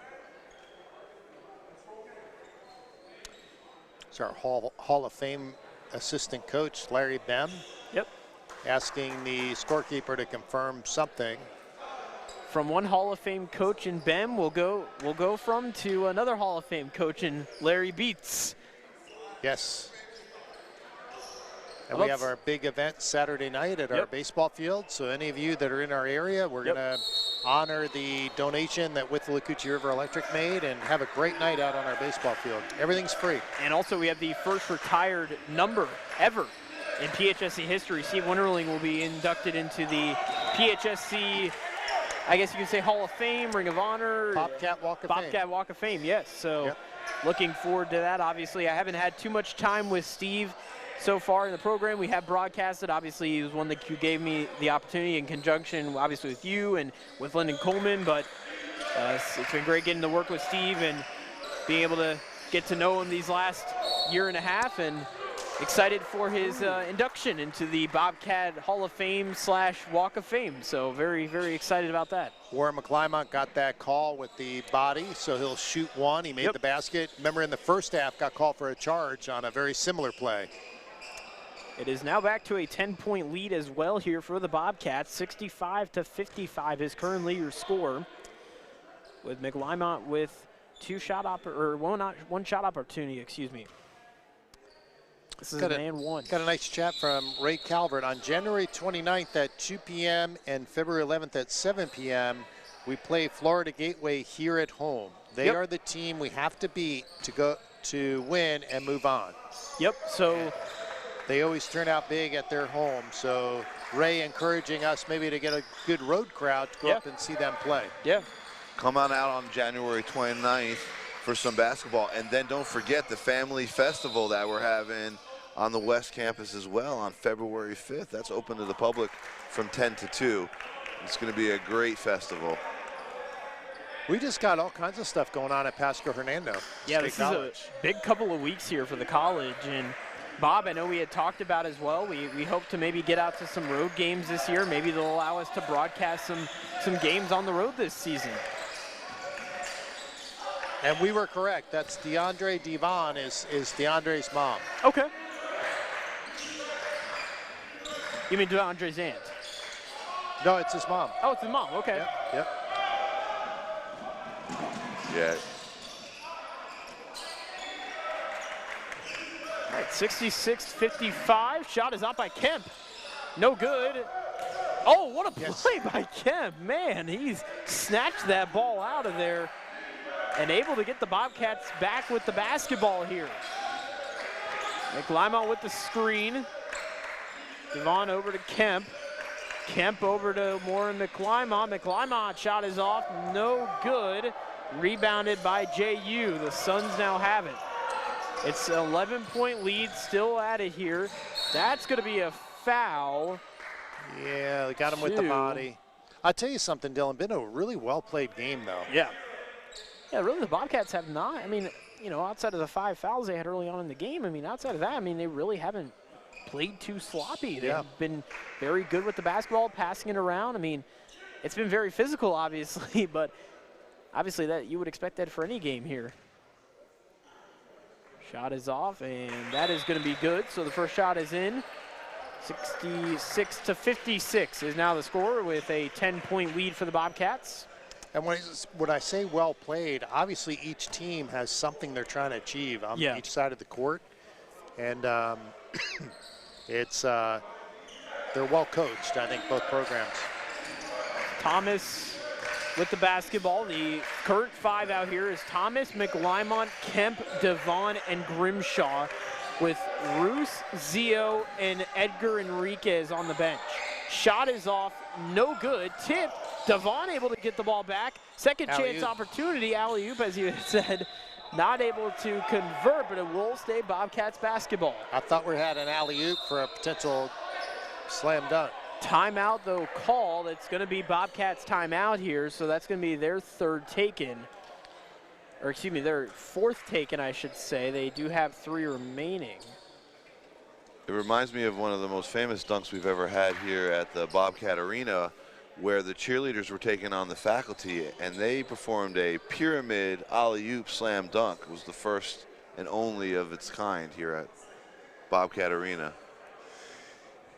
It's our Hall of Fame assistant coach, Larry Bem. Yep. Asking the scorekeeper to confirm something. From one Hall of Fame coach in Bem, we'll go from to another Hall of Fame coach in Larry Beats. Yes. And we have our big event Saturday night at our baseball field. So any of you that are in our area, we're going to honor the donation that Withlacoochee River Electric made and have a great night out on our baseball field. Everything's free. And also we have the first retired number ever in PHSC history. Steve Winterling will be inducted into the PHSC, I guess you could say, Hall of Fame, Ring of Honor. Bobcat Walk of Fame. Bobcat Walk of Fame, yes. So looking forward to that. Obviously, I haven't had too much time with Steve so far in the program. We have broadcasted. Obviously, he was one that you gave me the opportunity in conjunction, obviously, with you and with Lyndon Coleman. But it's been great getting to work with Steve and being able to get to know him these last year and a half, and excited for his induction into the Bobcat Hall of Fame / Walk of Fame. So very, very excited about that. Warren McClymont got that call with the body, so he'll shoot one. He made the basket. Remember, in the first half, got called for a charge on a very similar play. It is now back to a 10-point lead as well here for the Bobcats. 65-55 is currently your score, with McClymont with one shot opportunity, excuse me. This is man one. Got a nice chat from Ray Calvert. On January 29th at 2 p.m. and February 11th at 7 p.m., we play Florida Gateway here at home. They are the team we have to beat to win and move on. Yep. So they always turn out big at their home. So Ray encouraging us maybe to get a good road crowd to go up and see them play. Yeah. Come on out on January 29th for some basketball. And then don't forget the family festival that we're having on the West Campus as well on February 5th. That's open to the public from 10 to 2. It's going to be a great festival. We just got all kinds of stuff going on at Pasco-Hernando. Yeah, this is a big couple of weeks here for the college. And Bob, I know we had talked about as well, we hope to maybe get out to some road games this year. Maybe they'll allow us to broadcast some games on the road this season. And we were correct. That's DeAndre Devon is DeAndre's mom. Okay. You mean DeAndre's aunt? No, it's his mom. Oh, it's his mom. Okay. Yep. Yeah. All right, 66-55. Shot is out by Kemp. No good. Oh, what a play by Kemp. Man, he's snatched that ball out of there. and able to get the Bobcats back with the basketball here. McLymont with the screen. Devon over to Kemp. Kemp over to Moore and McLymont. McLymont shot is off, no good. Rebounded by JU. The Suns now have it. It's an 11-point lead, still at it here. That's going to be a foul. Yeah, they got him with the body. I'll tell you something, Dylan. Been a really well-played game, though. Yeah. Yeah, really, the Bobcats have not. I mean, you know, outside of the 5 fouls they had early on in the game, I mean, outside of that, I mean, they really haven't played too sloppy. They've been very good with the basketball, passing it around. I mean, it's been very physical, obviously, but obviously that you would expect that for any game here. Shot is off, and that is going to be good. So the first shot is in. 66-56 is now the score with a 10-point lead for the Bobcats. And when I say well played, obviously each team has something they're trying to achieve on each side of the court. And it's they're well coached, I think, both programs. Thomas with the basketball. The current 5 out here is Thomas, McLymont, Kemp, Devon, and Grimshaw, with Roos, Zio, and Edgar Enriquez on the bench. Shot is off, no good. Tip, Devon able to get the ball back. Second chance opportunity, alley-oop, as you said. Not able to convert, but it will stay Bobcats basketball. I thought we had an alley-oop for a potential slam dunk. Timeout, though, called. It's going to be Bobcats timeout here, so that's going to be their third taken. Or excuse me, their fourth taken, I should say. They do have 3 remaining. It reminds me of one of the most famous dunks we've ever had here at the Bobcat Arena, where the cheerleaders were taking on the faculty, and they performed a pyramid alley-oop slam dunk. It was the first and only of its kind here at Bobcat Arena.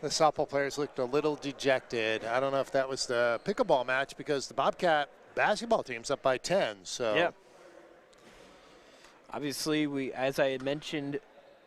The softball players looked a little dejected. I don't know if that was the pickleball match, because the Bobcat basketball team's up by 10. So. Yeah. Obviously, as I had mentioned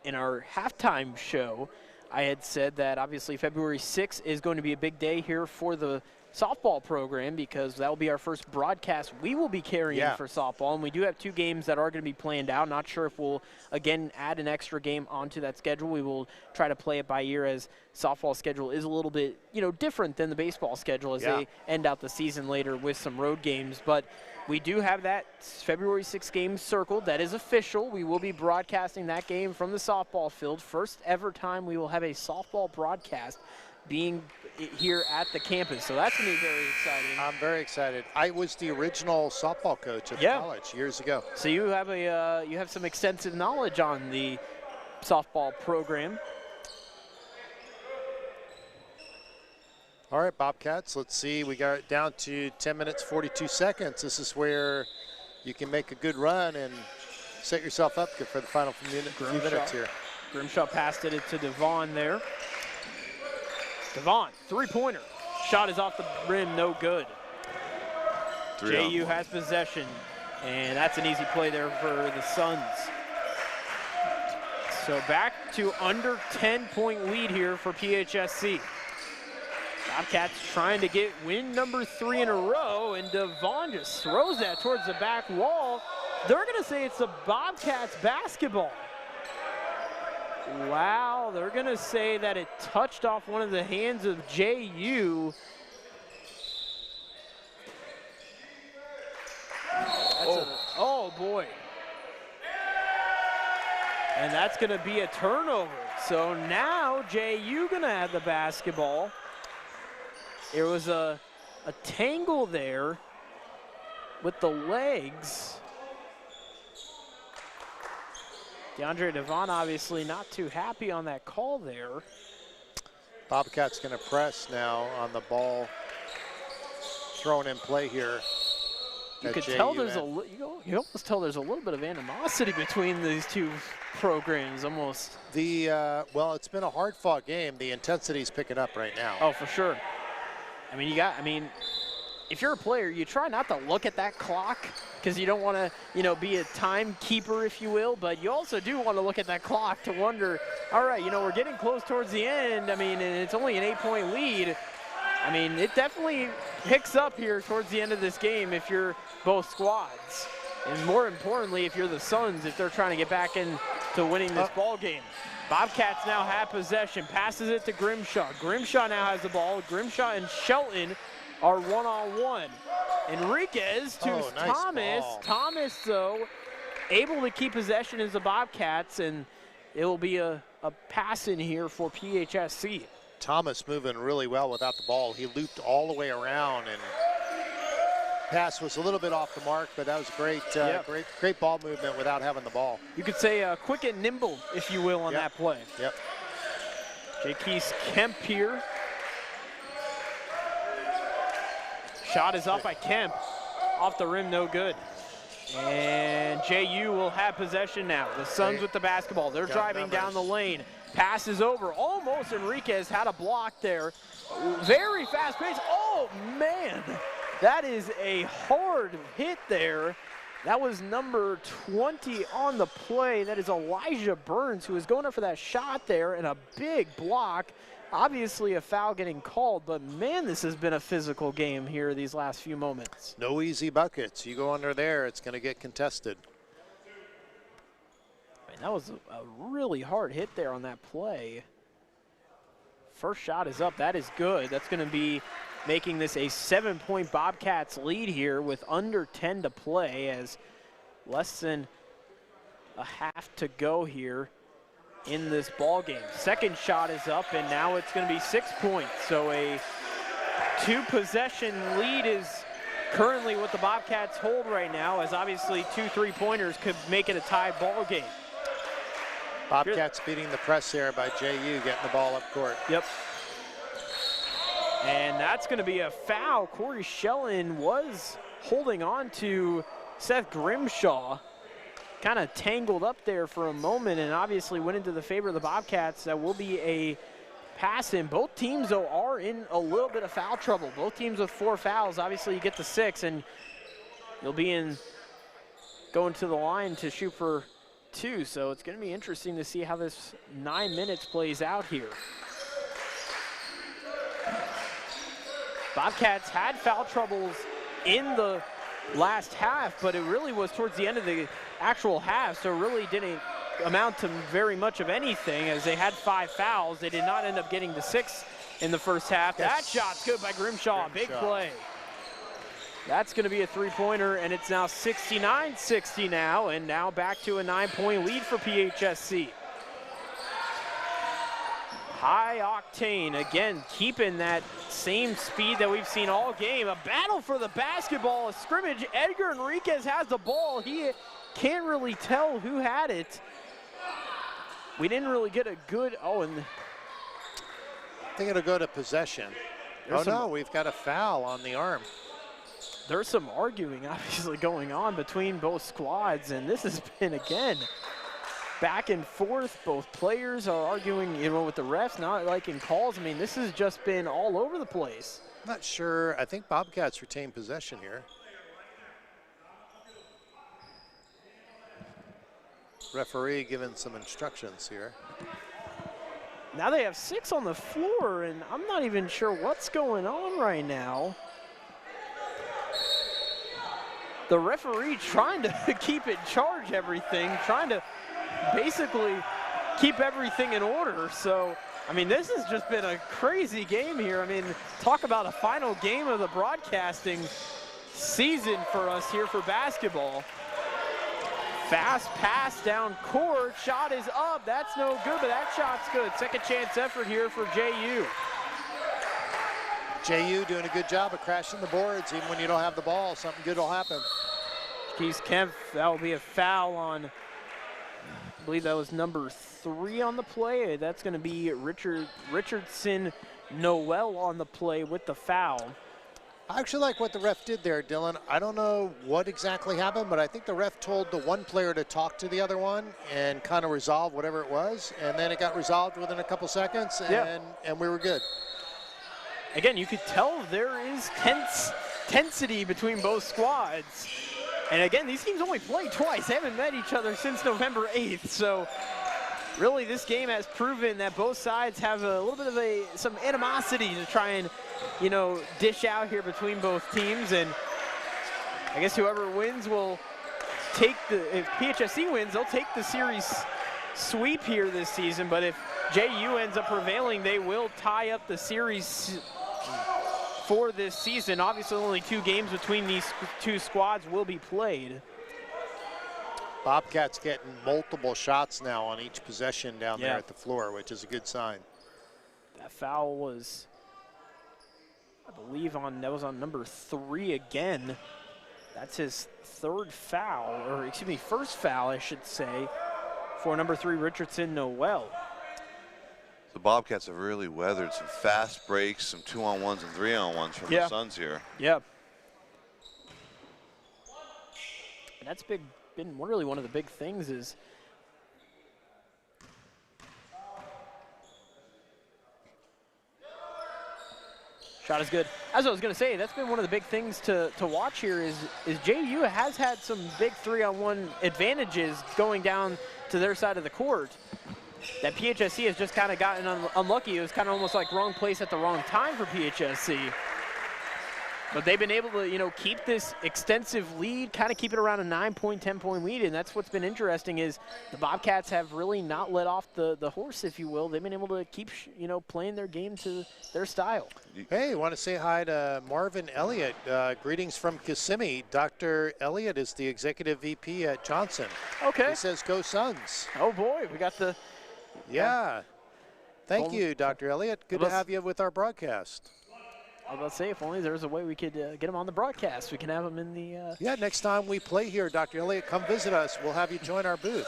in our halftime show, I had said that obviously February 6th is going to be a big day here for the softball program, because that will be our first broadcast we will be carrying for softball. And we do have 2 games that are going to be planned out. Not sure if we'll, again, add an extra game onto that schedule. We will try to play it by ear, as softball schedule is a little bit, you know, different than the baseball schedule, as they end out the season later with some road games. But we do have that February 6th game circled. That is official. We will be broadcasting that game from the softball field. First ever time we will have a softball broadcast being here at the campus. So that's going to be very exciting. I'm very excited. I was the original softball coach at the college years ago. So you have you have some extensive knowledge on the softball program. All right, Bobcats, let's see. We got it down to 10 minutes, 42 seconds. This is where you can make a good run and set yourself up for the final few minutes here. Grimshaw passed it to Devon there. Devon, 3-pointer. Shot is off the rim, no good. JU has possession, and that's an easy play there for the Suns. So back to under 10-point lead here for PHSC. Bobcats trying to get win number 3 in a row, and Devon just throws that towards the back wall. They're going to say it's the Bobcats basketball. Wow, they're going to say that it touched off one of the hands of JU. Oh, boy. And that's going to be a turnover. So now JU going to have the basketball. There was a tangle there with the legs. DeAndre Devon obviously not too happy on that call there. Bobcats going to press now on the ball thrown in play here. You could tell there's you almost tell there's a little bit of animosity between these 2 programs almost. Well, it's been a hard-fought game. The intensity's picking up right now. Oh, for sure. I mean, if you're a player, you try not to look at that clock, because you don't want to, be a timekeeper, if you will, but you also do want to look at that clock to wonder, all right, we're getting close towards the end. I mean, and it's only an 8-point lead. I mean, it definitely picks up here towards the end of this game if you're both squads. And more importantly, if you're the Suns, if they're trying to get back into winning this ball game. Bobcats now have possession, passes it to Grimshaw. Grimshaw now has the ball. Grimshaw and Shelton are one-on-one. Enriquez to nice Thomas. ball. Thomas, though, able to keep possession as the Bobcats, and it will be a pass in here for PHSC. Thomas moving really well without the ball. He looped all the way around, and pass was a little bit off the mark, but that was great, great ball movement without having the ball. You could say quick and nimble, if you will, on that play. Yep. Jaquise Kemp here. Shot is up by Kemp. Off the rim, no good. And JU will have possession now. The Suns with the basketball. They're driving down the lane. Pass is over. Almost Enriquez had a block there. Very fast pace. Oh, man. That is a hard hit there. That was number 20 on the play. That is Elijah Burns, who is going up for that shot there, and a big block. Obviously a foul getting called, but man, this has been a physical game here these last few moments. No easy buckets. You go under there, it's going to get contested. Man, that was a really hard hit there on that play. First shot is up. That is good. That's going to be making this a 7-point Bobcats lead here with under 10 to play, as less than a half to go here in this ball game. Second shot is up, and now it's going to be 6 points. So a 2-possession lead is currently what the Bobcats hold right now, as obviously 2 3-pointers could make it a tied ball game. Bobcats beating the press there by JU, getting the ball up court. Yep. And that's going to be a foul. Corey Shellen was holding on to Seth Grimshaw. Kind of tangled up there for a moment and obviously went into the favor of the Bobcats. That will be a pass in. Both teams, though, are in a little bit of foul trouble. Both teams with 4 fouls. Obviously, you get to 6, and you'll be going to the line to shoot for 2. So it's going to be interesting to see how this 9 minutes plays out here. Bobcats had foul troubles in the last half, but it really was towards the end of the actual half, so it really didn't amount to very much of anything, as they had 5 fouls. They did not end up getting to 6 in the first half. That shot's good by Grimshaw. Big play. That's going to be a 3-pointer, and it's now 69-60 now, and now back to a 9-point lead for PHSC. High octane, again, keeping that same speed that we've seen all game. A battle for the basketball, a scrimmage. Edgar Enriquez has the ball. He can't really tell who had it. We didn't really get a good, and I think it'll go to possession. No, we've got a foul on the arm. There's some arguing obviously going on between both squads, and this has been, again, back and forth. Both players are arguing, with the refs, not liking calls. I mean, this has just been all over the place. Not sure. I think Bobcats retain possession here. Referee giving some instructions here. Now they have 6 on the floor, and I'm not even sure what's going on right now. The referee trying to keep in charge everything, trying to basically keep everything in order. So, I mean, this has just been a crazy game here. I mean, talk about a final game of the broadcasting season for us here for basketball. Fast pass down court, shot is up. That's no good, but that shot's good. Second chance effort here for JU. JU doing a good job of crashing the boards. Even when you don't have the ball, something good will happen. Keith Kemp, that will be a foul on, I believe that was number 3 on the play. That's going to be Richardson Noel on the play with the foul. I actually like what the ref did there, Dylan. I don't know what exactly happened, but I think the ref told the one player to talk to the other one and kind of resolve whatever it was, and then it got resolved within a couple seconds, and we were good. Again, you could tell there is tensity between both squads. And again, these teams only played twice. They haven't met each other since November 8th. So really, this game has proven that both sides have a little bit of some animosity to try and, dish out here between both teams. And I guess whoever wins will if PHSC wins, they'll take the series sweep here this season, but if JU ends up prevailing, they will tie up the series for this season. Obviously, only 2 games between these 2 squads will be played. Bobcats getting multiple shots now on each possession down there at the floor, which is a good sign. That foul was, I believe, that was on number 3 again. That's his 3rd foul, or excuse me, 1st foul, I should say, for number 3, Richardson Noel. The Bobcats have really weathered some fast breaks, some 2-on-1s and 3-on-1s from the Suns here. Yep. And that's been really one of the big things is shot is good. As I was going to say, that's been one of the big things to watch here is JU has had some big 3-on-1 advantages going down to their side of the court. That PHSC has just kind of gotten unlucky. It was kind of almost like wrong place at the wrong time for PHSC. But they've been able to, you know, keep this extensive lead, kind of keep it around a 9-point, 10-point lead, and that's what's been interesting is the Bobcats have really not let off the horse, if you will. They've been able to keep, you know, playing their game to their style. Hey, I want to say hi to Marvin Elliott. Greetings from Kissimmee. Dr. Elliott is the Executive VP at Johnson. Okay. He says, go Suns. Oh, boy, we got the... Yeah. Thank you, Dr. Elliott. Good to have you with our broadcast. I was about to say, if only there was a way we could get him on the broadcast. We can have him in the... Yeah, next time we play here, Dr. Elliott, come visit us. We'll have you join our booth.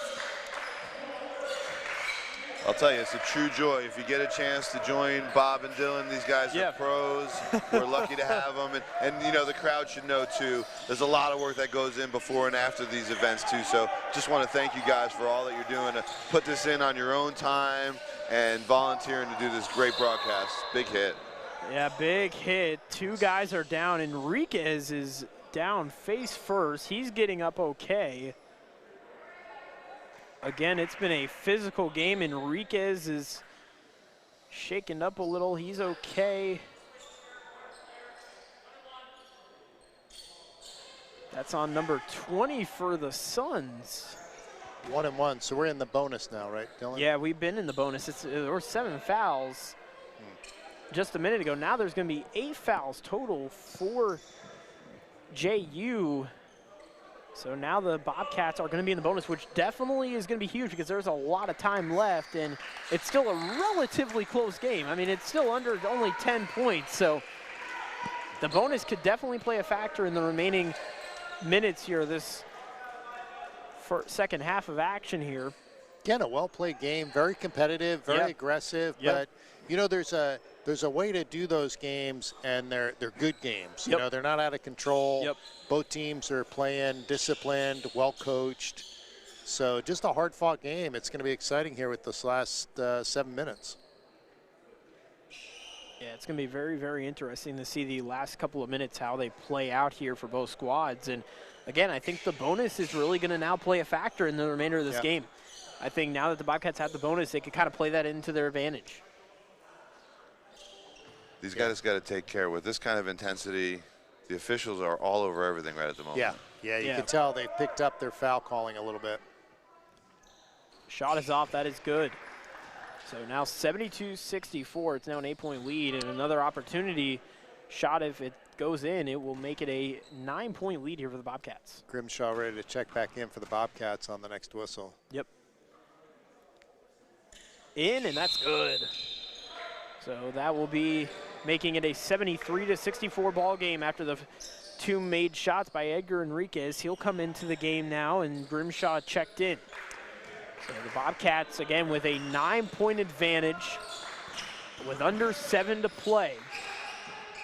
I'll tell you, it's a true joy. If you get a chance to join Bob and Dylan, these guys are pros. We're lucky to have them. And, you know, the crowd should know, too, there's a lot of work that goes in before and after these events, too. So just want to thank you guys for all that you're doing to put this in on your own time and volunteering to do this great broadcast. Big hit. Yeah, big hit. 2 guys are down. Enriquez is down face first. He's getting up okay. Again, it's been a physical game. Enriquez is shaken up a little. He's okay. That's on number 20 for the Suns. 1-1, so we're in the bonus now, right, Dylan? Yeah, we've been in the bonus. There were 7 fouls just a minute ago. Now there's going to be 8 fouls total for JU. So now the Bobcats are going to be in the bonus, which definitely is going to be huge because there's a lot of time left, and it's still a relatively close game. I mean, it's still under only 10 points, so the bonus could definitely play a factor in the remaining minutes here, this second half of action here. Again, a well-played game, very competitive, very aggressive, but you know, there's a way to do those games, and they're good games. You know, they're not out of control. Both teams are playing disciplined, well-coached. So just a hard-fought game. It's going to be exciting here with this last 7 minutes. Yeah, it's going to be very, very interesting to see the last couple of minutes, how they play out here for both squads. And again, I think the bonus is really going to now play a factor in the remainder of this game. I think now that the Bobcats have the bonus, they can kind of play that into their advantage. These guys got to take care. With this kind of intensity, the officials are all over everything right at the moment. Yeah, you can tell they picked up their foul calling a little bit. Shot is off. That is good. So now 72-64. It's now an 8-point lead, and another opportunity shot. If it goes in, it will make it a 9-point lead here for the Bobcats. Grimshaw ready to check back in for the Bobcats on the next whistle. Yep. In, and that's good. So that will be making it a 73-64 ball game after the 2 made shots by Edgar Enriquez. He'll come into the game now, and Grimshaw checked in. So the Bobcats, again, with a 9-point advantage with under 7 to play.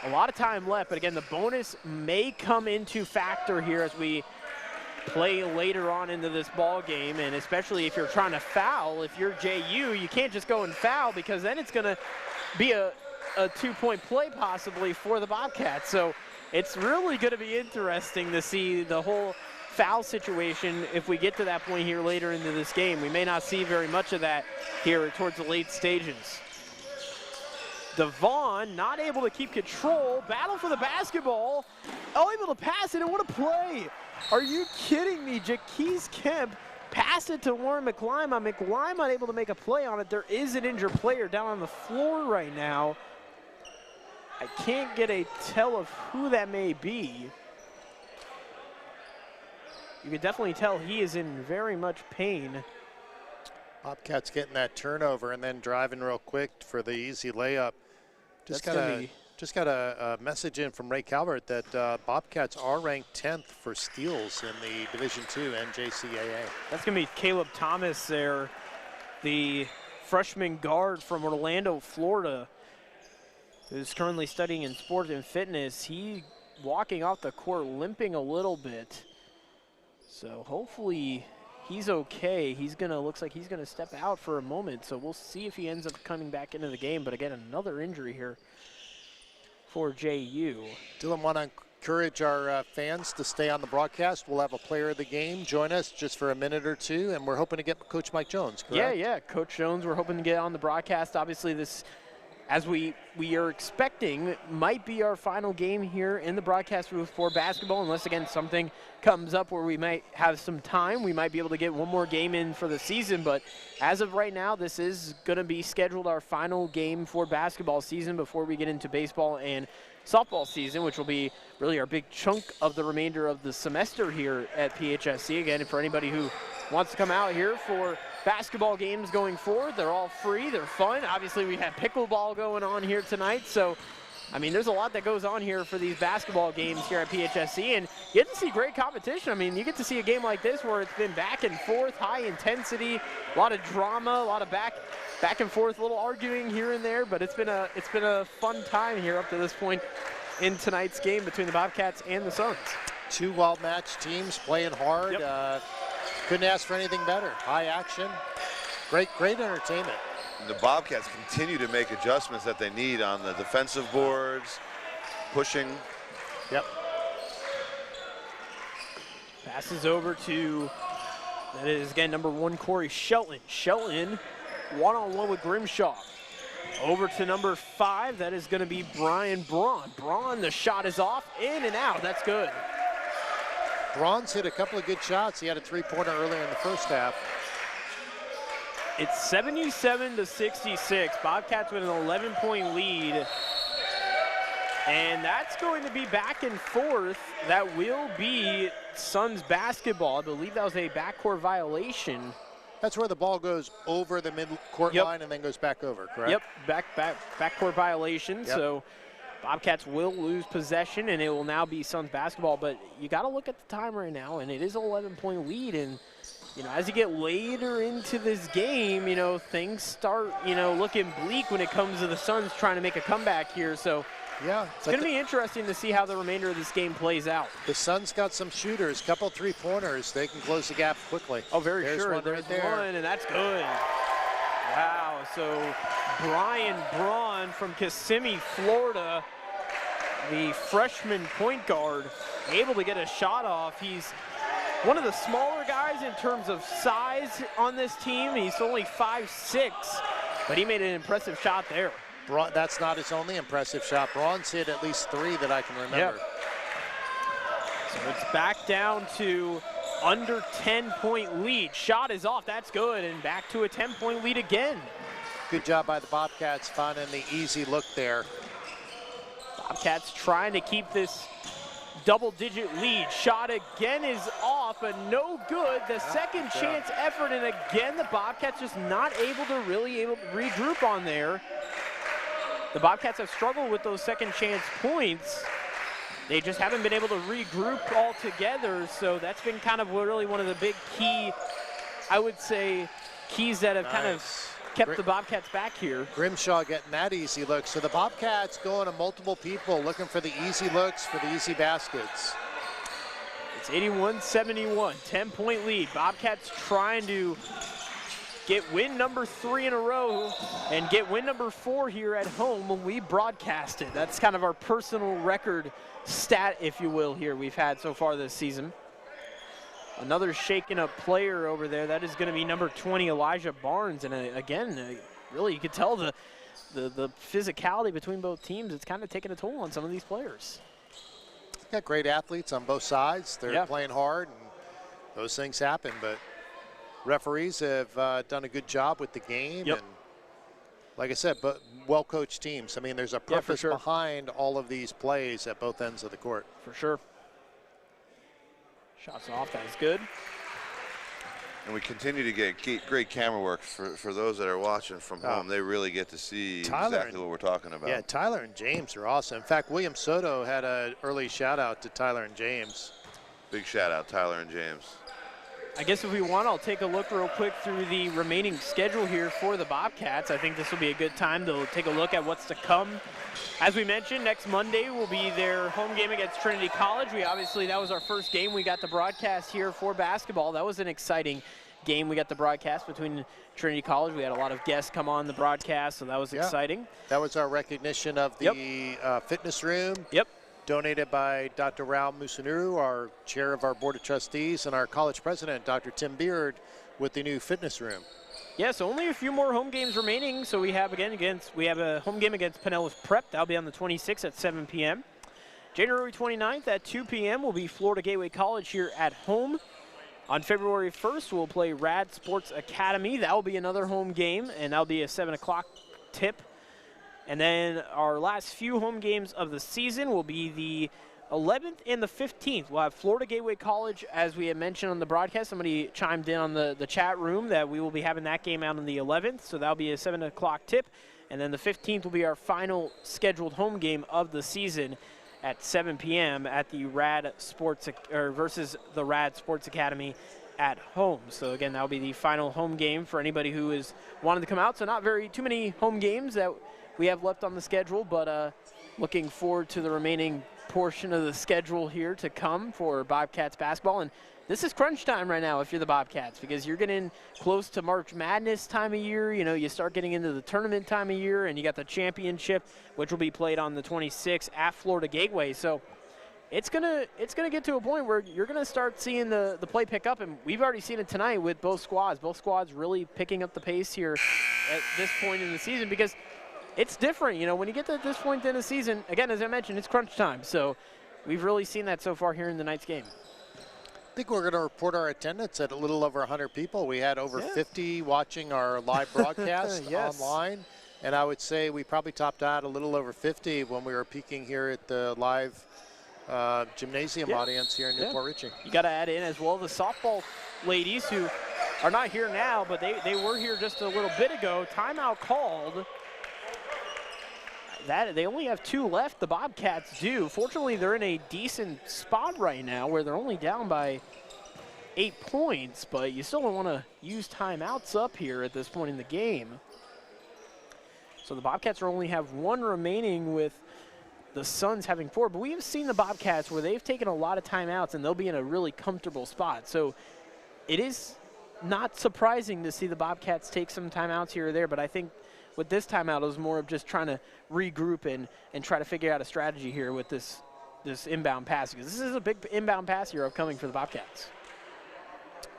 A lot of time left, but again, the bonus may come into factor here as we play later on into this ball game, and especially if you're trying to foul. If you're JU, you can't just go and foul, because then it's going to be a 2-point play possibly for the Bobcats. So it's really going to be interesting to see the whole foul situation if we get to that point here later into this game. We may not see very much of that here towards the late stages. Devon not able to keep control. Battle for the basketball. Oh, able to pass it, and what a play. Are you kidding me? Jaquise Kemp passed it to Warren McLima. McLima unable to make a play on it. There is an injured player down on the floor right now. I can't get a tell of who that may be. You can definitely tell he is in very much pain. Bobcats getting that turnover and then driving real quick for the easy layup. Just got a message in from Ray Calvert that Bobcats are ranked 10th for steals in the Division II NJCAA. That's going to be Caleb Thomas there, the freshman guard from Orlando, Florida, who's currently studying in sport and fitness. He walking off the court limping a little bit. So hopefully he's okay. Looks like he's gonna step out for a moment. So we'll see if he ends up coming back into the game. But again, another injury here for JU. Dylan, want to encourage our fans to stay on the broadcast. We'll have a player of the game join us just for a minute or two, and we're hoping to get Coach Mike Jones, correct? Yeah, Coach Jones, we're hoping to get on the broadcast. Obviously this, as we are expecting, might be our final game here in the broadcast booth for basketball, unless, again, something comes up where we might have some time. We might be able to get one more game in for the season, but as of right now, this is going to be scheduled our final game for basketball season before we get into baseball and softball season, which will be really our big chunk of the remainder of the semester here at PHSC. Again, for anybody who wants to come out here for basketball games going forward, they're all free, they're fun. Obviously, we have pickleball going on here tonight, so I mean, there's a lot that goes on here for these basketball games here at PHSC, and you get to see great competition. I mean, you get to see a game like this where it's been back and forth, high intensity, a lot of drama, a lot of back and forth, a little arguing here and there, but it's been a fun time here up to this point in tonight's game between the Bobcats and the Suns. Two well-matched teams playing hard. Yep. Couldn't ask for anything better. High action, great entertainment. The Bobcats continue to make adjustments that they need on the defensive boards, pushing. Yep. Passes over to, that is again number 1, Corey Shelton. Shelton one-on-one with Grimshaw. Over to number 5, that is going to be Brian Braun. Braun, the shot is off, in and out, that's good. Braun's hit a couple of good shots. He had a three-pointer earlier in the first half. It's 77-66. Bobcats with an 11-point lead. And that's going to be back and forth. That will be Suns basketball. I believe that was a backcourt violation. That's where the ball goes over the mid-court line and then goes back over, correct? Yep, backcourt violation. Yep. So Bobcats will lose possession, and it will now be Suns basketball. But you got to look at the time right now, and it is an 11-point lead. And you know, as you get later into this game, you know, things start, you know, looking bleak when it comes to the Suns trying to make a comeback here. So yeah, it's going to be interesting to see how the remainder of this game plays out. The Suns got some shooters, couple three-pointers. They can close the gap quickly. Oh, very sure. One There's right there. one, and that's good. Wow, so Brian Braun from Kissimmee, Florida, the freshman point guard, able to get a shot off. He's one of the smaller guys in terms of size on this team. He's only 5'6", but he made an impressive shot there. That's not his only impressive shot. Braun's hit at least 3 that I can remember. Yep. So it's back down to under 10-point lead. Shot is off, that's good, and back to a 10-point lead again. Good job by the Bobcats finding the easy look there. Bobcats trying to keep this double-digit lead. Shot again is off, but no good. The second chance effort, and again the Bobcats just not able to regroup on there. The Bobcats have struggled with those second chance points. They just haven't been able to regroup all together, so that's been kind of really one of the big key, I would say, keys that have kind of kept the Bobcats back here. Grimshaw getting that easy look. So the Bobcats going to multiple people looking for the easy looks, for the easy baskets. It's 81-71, 10-point lead. Bobcats trying to get win number 3 in a row and get win number 4 here at home when we broadcast it. That's kind of our personal record stat, if you will, here we've had so far this season. Another shaken up player over there. That is going to be number 20, Elijah Barnes. And again, really you could tell the the physicality between both teams, it's kind of taking a toll on some of these players. Got great athletes on both sides. They're Yeah. playing hard, and those things happen. But referees have done a good job with the game. Yep. And like I said, but well-coached teams. I mean, there's a Yeah, for purpose sure. behind all of these plays at both ends of the court. For sure. Shots off, that is good. And we continue to get great camera work for those that are watching from home. They really get to see Tyler exactly what we're talking about. Yeah, Tyler and James are awesome. In fact, William Soto had an early shout-out to Tyler and James. Big shout out, Tyler and James. I guess if we want, I'll take a look real quick through the remaining schedule here for the Bobcats. I think this will be a good time to take a look at what's to come. As we mentioned, next Monday will be their home game against Trinity College. That was our first game we got to broadcast here for basketball. That was an exciting game we got to broadcast between Trinity College. We had a lot of guests come on the broadcast, so that was exciting. That was our recognition of the fitness room. Yep. Donated by Dr. Rao Musunuru, our chair of our board of trustees, and our college president, Dr. Tim Beard, with the new fitness room. Yeah, so only a few more home games remaining. So we have a home game against Pinellas Prep. That'll be on the 26th at 7 p.m. January 29th at 2 p.m. will be Florida Gateway College here at home. On February 1st, we'll play Rad Sports Academy. That will be another home game, and that'll be a 7 o'clock tip. And then our last few home games of the season will be the 11th and the 15th. We'll have Florida Gateway College, as we had mentioned on the broadcast. Somebody chimed in on the chat room that we will be having that game out on the 11th, so that'll be a 7 o'clock tip. And then the 15th will be our final scheduled home game of the season at 7 p.m. at the versus the Rad Sports Academy at home. So again, that'll be the final home game for anybody who is wanting to come out. So not too many home games that we have left on the schedule, but looking forward to the remaining portion of the schedule here to come for Bobcats basketball. And this is crunch time right now if you're the Bobcats, because you're getting close to March Madness time of year. You know, you start getting into the tournament time of year, and you got the championship, which will be played on the 26th at Florida Gateway. So it's gonna get to a point where you're gonna start seeing the play pick up, and we've already seen it tonight with both squads. Both squads really picking up the pace here at this point in the season, because it's different. You know, when you get to this point in the season, again, as I mentioned, it's crunch time. So we've really seen that so far here in tonight's game. I think we're going to report our attendance at a little over 100 people. We had over 50 watching our live broadcast online. And I would say we probably topped out a little over 50 when we were peaking here at the live gymnasium audience here in Newport Richey. You got to add in as well the softball ladies, who are not here now, but they were here just a little bit ago. Timeout called. They only have 2 left, the Bobcats do. Fortunately, they're in a decent spot right now where they're only down by 8 points, but you still don't want to use timeouts up here at this point in the game. So the Bobcats only have 1 remaining, with the Suns having 4. But we have seen the Bobcats where they've taken a lot of timeouts and they'll be in a really comfortable spot. So it is not surprising to see the Bobcats take some timeouts here or there, but I think with this timeout, it was more of just trying to regroup and try to figure out a strategy here with this inbound pass, because this is a big inbound pass here upcoming for the Bobcats.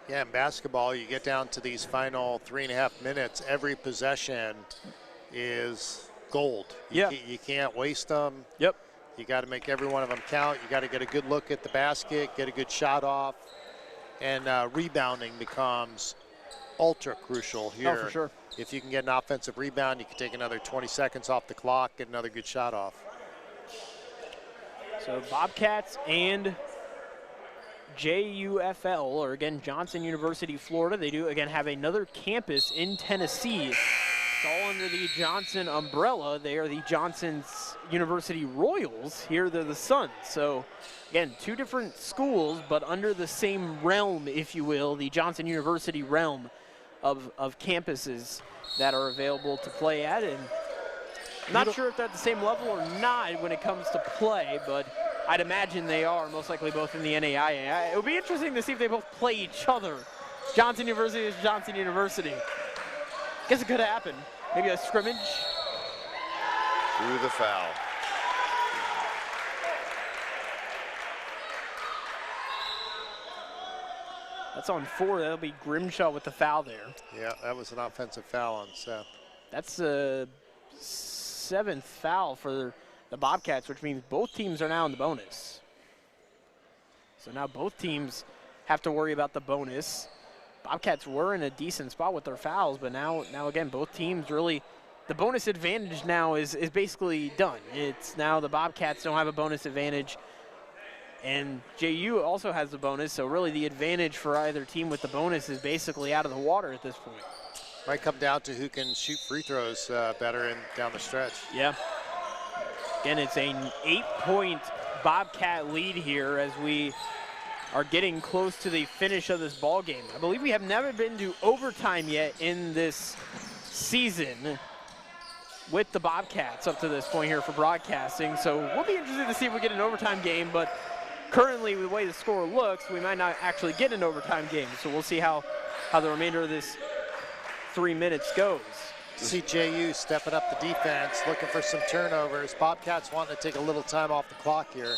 Yeah, in basketball, you get down to these final 3.5 minutes. Every possession is gold. You can't waste them. Yep. You got to make every one of them count. You got to get a good look at the basket, get a good shot off, and rebounding becomes ultra crucial here. Oh, for sure. If you can get an offensive rebound, you can take another 20 seconds off the clock, get another good shot off. So Bobcats and JUFL, or again, Johnson University, Florida. They do, again, have another campus in Tennessee. It's all under the Johnson umbrella. They are the Johnson University Royals. Here they're the Suns. So, again, 2 different schools, but under the same realm, if you will, the Johnson University realm of campuses that are available to play at. And I'm not sure if they're at the same level or not when it comes to play, but I'd imagine they are, most likely both in the NAIA. It would be interesting to see if they both play each other. Johnson University is Johnson University. Guess it could happen. Maybe a scrimmage. Through the foul. That's on 4. That'll be Grimshaw with the foul there. Yeah, that was an offensive foul on Seth. That's 7th foul for the Bobcats, which means both teams are now in the bonus. So now both teams have to worry about the bonus. Bobcats were in a decent spot with their fouls, but now again, both teams really, the bonus advantage now is basically done. It's now the Bobcats don't have a bonus advantage, and JU also has the bonus, so really the advantage for either team with the bonus is basically out of the water at this point. Might come down to who can shoot free throws better and down the stretch. Yeah. Again, it's an 8-point Bobcat lead here as we are getting close to the finish of this ball game. I believe we have never been to overtime yet in this season with the Bobcats up to this point here for broadcasting. So we'll be interested to see if we get an overtime game, but currently with the way the score looks, we might not actually get an overtime game. So we'll see how the remainder of this 3 minutes goes. See JU stepping up the defense, looking for some turnovers. Bobcats wanting to take a little time off the clock here.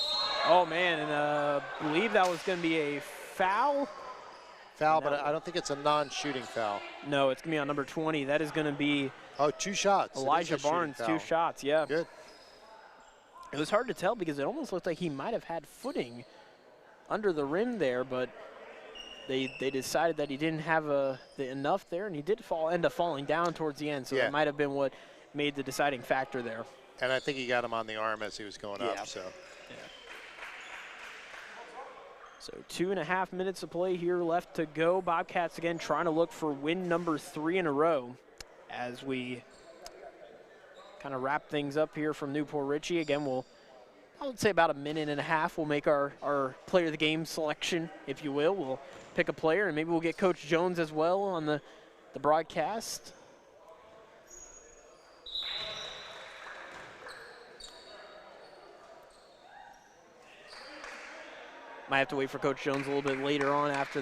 Oh man, and I believe that was going to be a foul. Foul, but I don't think it's a non-shooting foul. No, it's going to be on number 20. That is going to be 2 shots. Elijah Barnes, 2 shots, yeah. Good. It was hard to tell because it almost looked like he might have had footing under the rim there, but they decided that he didn't have enough there, and he did end up falling down towards the end, so that might have been what made the deciding factor there. And I think he got him on the arm as he was going up. So. So 2.5 minutes of play here left to go. Bobcats again trying to look for win number 3 in a row as we kind of wrap things up here from Newport Richey. Again, I would say about 1.5 minutes. We'll make our player of the game selection, if you will. We'll pick a player, and maybe we'll get Coach Jones as well on the broadcast. Might have to wait for Coach Jones a little bit later on after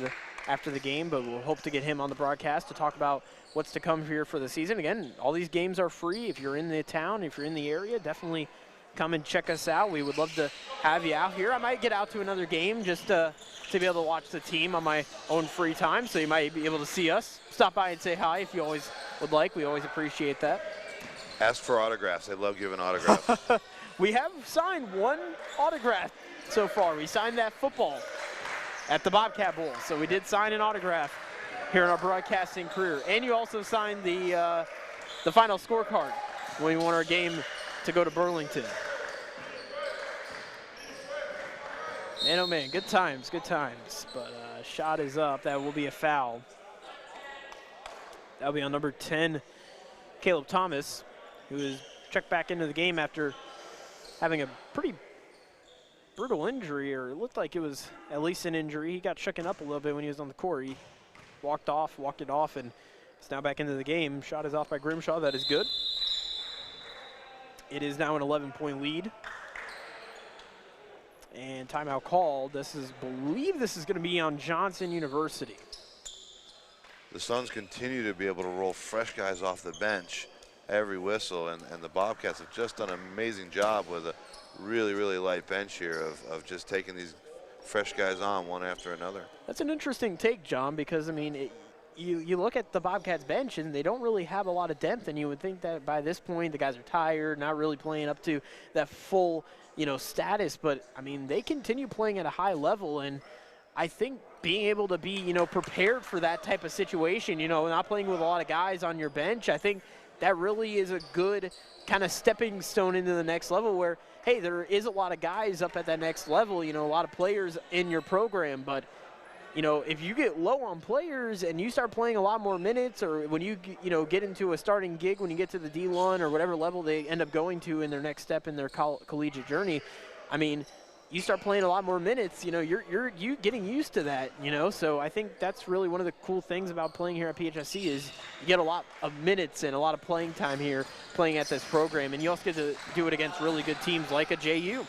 the game, but we'll hope to get him on the broadcast to talk about what's to come here for the season. Again, all these games are free. If you're in the town, if you're in the area, definitely come and check us out. We would love to have you out here. I might get out to another game just to be able to watch the team on my own free time, so you might be able to see us. Stop by and say hi if you always would like. We always appreciate that. Ask for autographs. They love giving autographs. We have signed 1 autograph so far. We signed that football at the Bobcat Bowl, so we did sign an autograph here in our broadcasting career. And you also signed the final scorecard when we won our game to go to Burlington. Man, oh man, good times, good times. But shot is up. That will be a foul. That'll be on number 10, Caleb Thomas, who is checked back into the game after having a pretty brutal injury, or it looked like it was at least an injury. He got shooken up a little bit when he was on the court. He walked it off, and is now back into the game. Shot is off by Grimshaw. That is good. It is now an 11-point lead. And timeout called. Believe this is going to be on Johnson University. The Suns continue to be able to roll fresh guys off the bench every whistle, and the Bobcats have just done an amazing job with a really, really light bench here of just taking these fresh guys on one after another. That's an interesting take, John, because, I mean, you look at the Bobcats bench, and they don't really have a lot of depth, and you would think that by this point the guys are tired, not really playing up to that full, status. But, I mean, they continue playing at a high level, and I think being able to be, prepared for that type of situation, not playing with a lot of guys on your bench, I think that really is a good kind of stepping stone into the next level where, hey, there is a lot of guys up at that next level, a lot of players in your program. But, if you get low on players and you start playing a lot more minutes, or when you, get into a starting gig, when you get to the D1 or whatever level they end up going to in their next step in their collegiate journey, I mean, you start playing a lot more minutes, you're getting used to that, So I think that's really one of the cool things about playing here at PHSC is you get a lot of minutes and a lot of playing time here playing at this program, and you also get to do it against really good teams like a JU.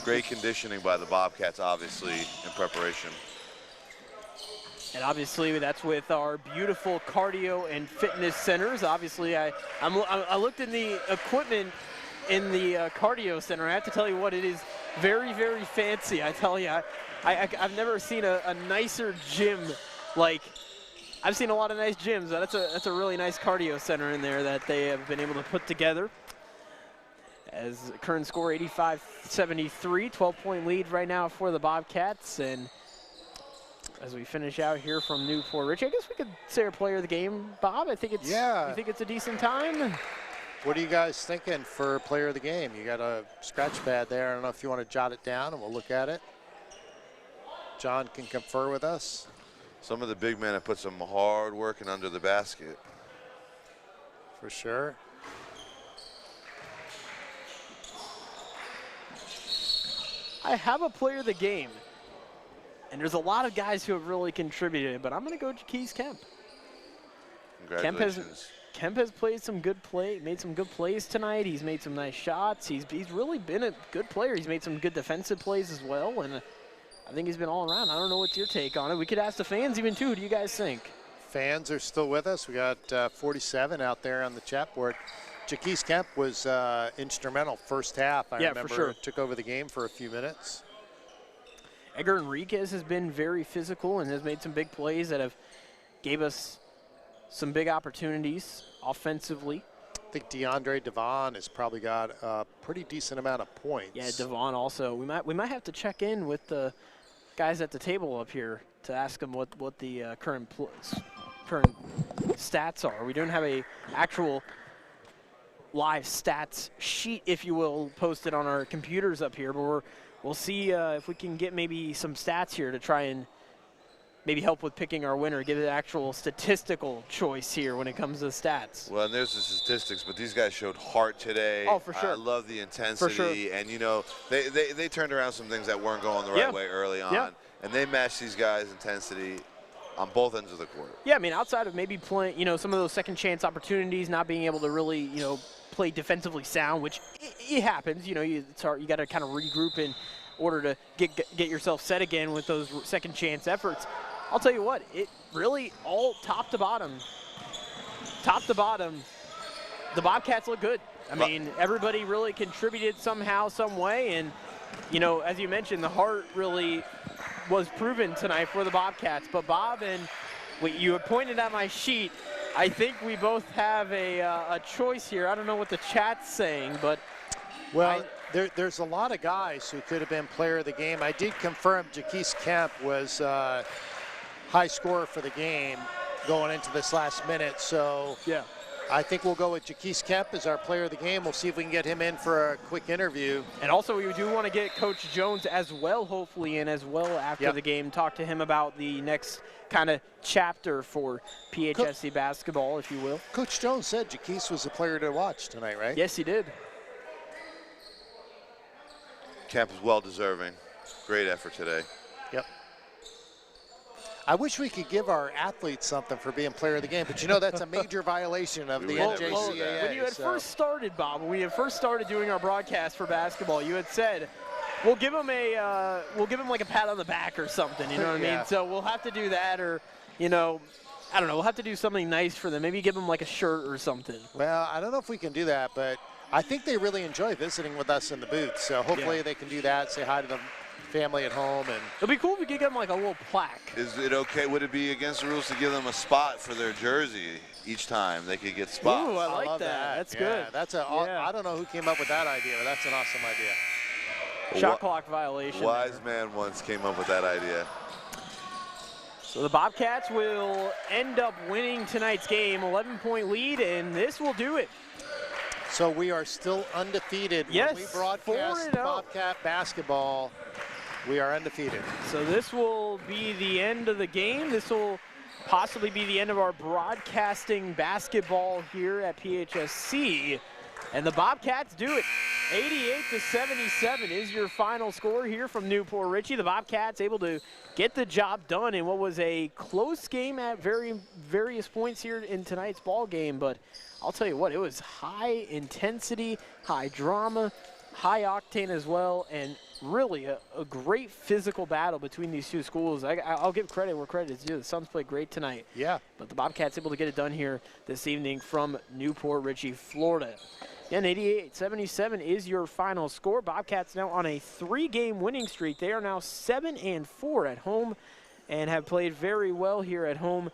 Great conditioning by the Bobcats, obviously, in preparation. And obviously that's with our beautiful cardio and fitness centers. Obviously I looked in the equipment in the cardio center. I have to tell you what, it is very, very fancy. I tell you, I've never seen a nicer gym like I've seen a lot of nice gyms. That's a really nice cardio center in there that they have been able to put together. As current score 85-73, 12-point lead right now for the Bobcats. And as we finish out here from Newport Richie, I guess we could say our player of the game, Bob. I think it's, you think it's a decent time? What are you guys thinking for player of the game? You got a scratch pad there. I don't know if you want to jot it down and we'll look at it. John can confer with us. Some of the big men have put some hard work in under the basket. For sure. I have a player of the game, and there's a lot of guys who have really contributed, but I'm going to go Jaquise Kemp. Congratulations. Kemp has played some good made some good plays tonight. He's made some nice shots. He's really been a good player. He's made some good defensive plays as well, and I think he's been all around. I don't know what's your take on it. We could ask the fans even too. Who do you guys think? Fans are still with us. We got 47 out there on the chat board. Jaquise Kemp was instrumental first half. I remember for sure. Took over the game for a few minutes. Edgar Enriquez has been very physical and has made some big plays that have gave us some big opportunities offensively. I think DeAndre Devon has probably got a pretty decent amount of points. Yeah, Devon also. We might have to check in with the guys at the table up here to ask them what the current stats are. We don't have a actual live stats sheet, if you will, posted on our computers up here, but we'll see if we can get maybe some stats here to try and maybe help with picking our winner, give it an actual statistical choice here when it comes to stats. Well, and there's the statistics, but these guys showed heart today. Oh, for sure. I love the intensity. For sure. And, you know, they turned around some things that weren't going the right way early on. And they matched these guys' intensity on both ends of the court. Yeah, I mean, outside of maybe playing, some of those second chance opportunities, not being able to really, play defensively sound, which it happens. It's hard. You got to kind of regroup in order to get yourself set again with those second chance efforts. I'll tell you what, it really all top to bottom, the Bobcats look good. I mean, everybody really contributed somehow, some way, and as you mentioned, the heart really was proven tonight for the Bobcats. But Bob, and you had pointed at my sheet, I think we both have a choice here. I don't know what the chat's saying, but well, there's a lot of guys who could have been player of the game. I did confirm Jaquise Kemp was high scorer for the game going into this last minute. So yeah, I think we'll go with Jaquise Kemp as our player of the game. We'll see if we can get him in for a quick interview. And also we do want to get Coach Jones as well, hopefully, in as well after the game. Talk to him about the next kind of chapter for PHSC basketball, if you will. Coach Jones said Jaquise was a player to watch tonight, right? Yes, he did. Kemp is well deserving. Great effort today. Yep. I wish we could give our athletes something for being player of the game, but that's a major violation of the NJCAA. When you had first started, Bob, when we had first started doing our broadcast for basketball, you had said, we'll give them like a pat on the back or something, you know what I mean? So we'll have to do that, or, I don't know, we'll have to do something nice for them. Maybe give them like a shirt or something. Well, I don't know if we can do that, but I think they really enjoy visiting with us in the booth. So hopefully they can do that, say hi to the family at home. And it'll be cool if we could get them like a little plaque. Is it okay? Would it be against the rules to give them a spot for their jersey each time they could get spots? Ooh, I like that. That's good. That's I don't know who came up with that idea, but that's an awesome idea. Shot clock violation. Wise man once came up with that idea. So the Bobcats will end up winning tonight's game, 11-point lead, and this will do it. So we are still undefeated. Yes, when we broadcast Bobcat basketball, we are undefeated. So this will be the end of the game. This will possibly be the end of our broadcasting basketball here at PHSC. And the Bobcats do it. 88-77 is your final score here from Newport Richie. The Bobcats able to get the job done in what was a close game at various points here in tonight's ball game. But I'll tell you what, it was high intensity, high drama, high octane as well, and really a great physical battle between these two schools. I'll give credit where credit is due. The Suns played great tonight. Yeah. But the Bobcats able to get it done here this evening from Newport Richie, Florida. Again, 88-77 is your final score. Bobcats now on a 3-game winning streak. They are now 7-4 at home and have played very well here at home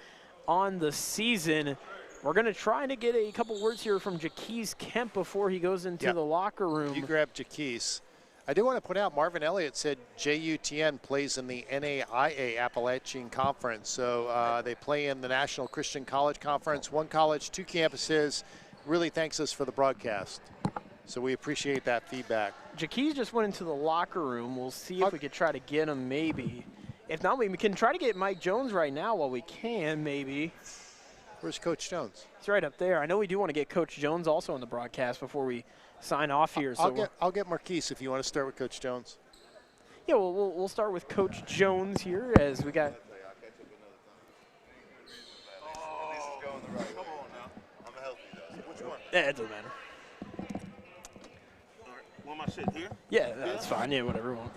on the season. We're going to try to get a couple words here from Jaquez Kemp before he goes into the locker room. You grab Jaquez. I do want to point out Marvin Elliott said JUTN plays in the NAIA Appalachian Conference. So they play in the National Christian College Conference. One college, 2 campuses. Really thanks us for the broadcast. So we appreciate that feedback. Jaquez just went into the locker room. We'll see if we could try to get him maybe. If not, we can try to get Mike Jones right now while we can maybe. Where's Coach Jones? He's right up there. I know we do want to get Coach Jones also on the broadcast before we sign off here. I'll get Marquise if you want to start with Coach Jones. Yeah, we'll start with Coach Jones here as we got. Yeah, it doesn't matter. Want my shit here? Yeah, that's fine. Yeah, whatever you want.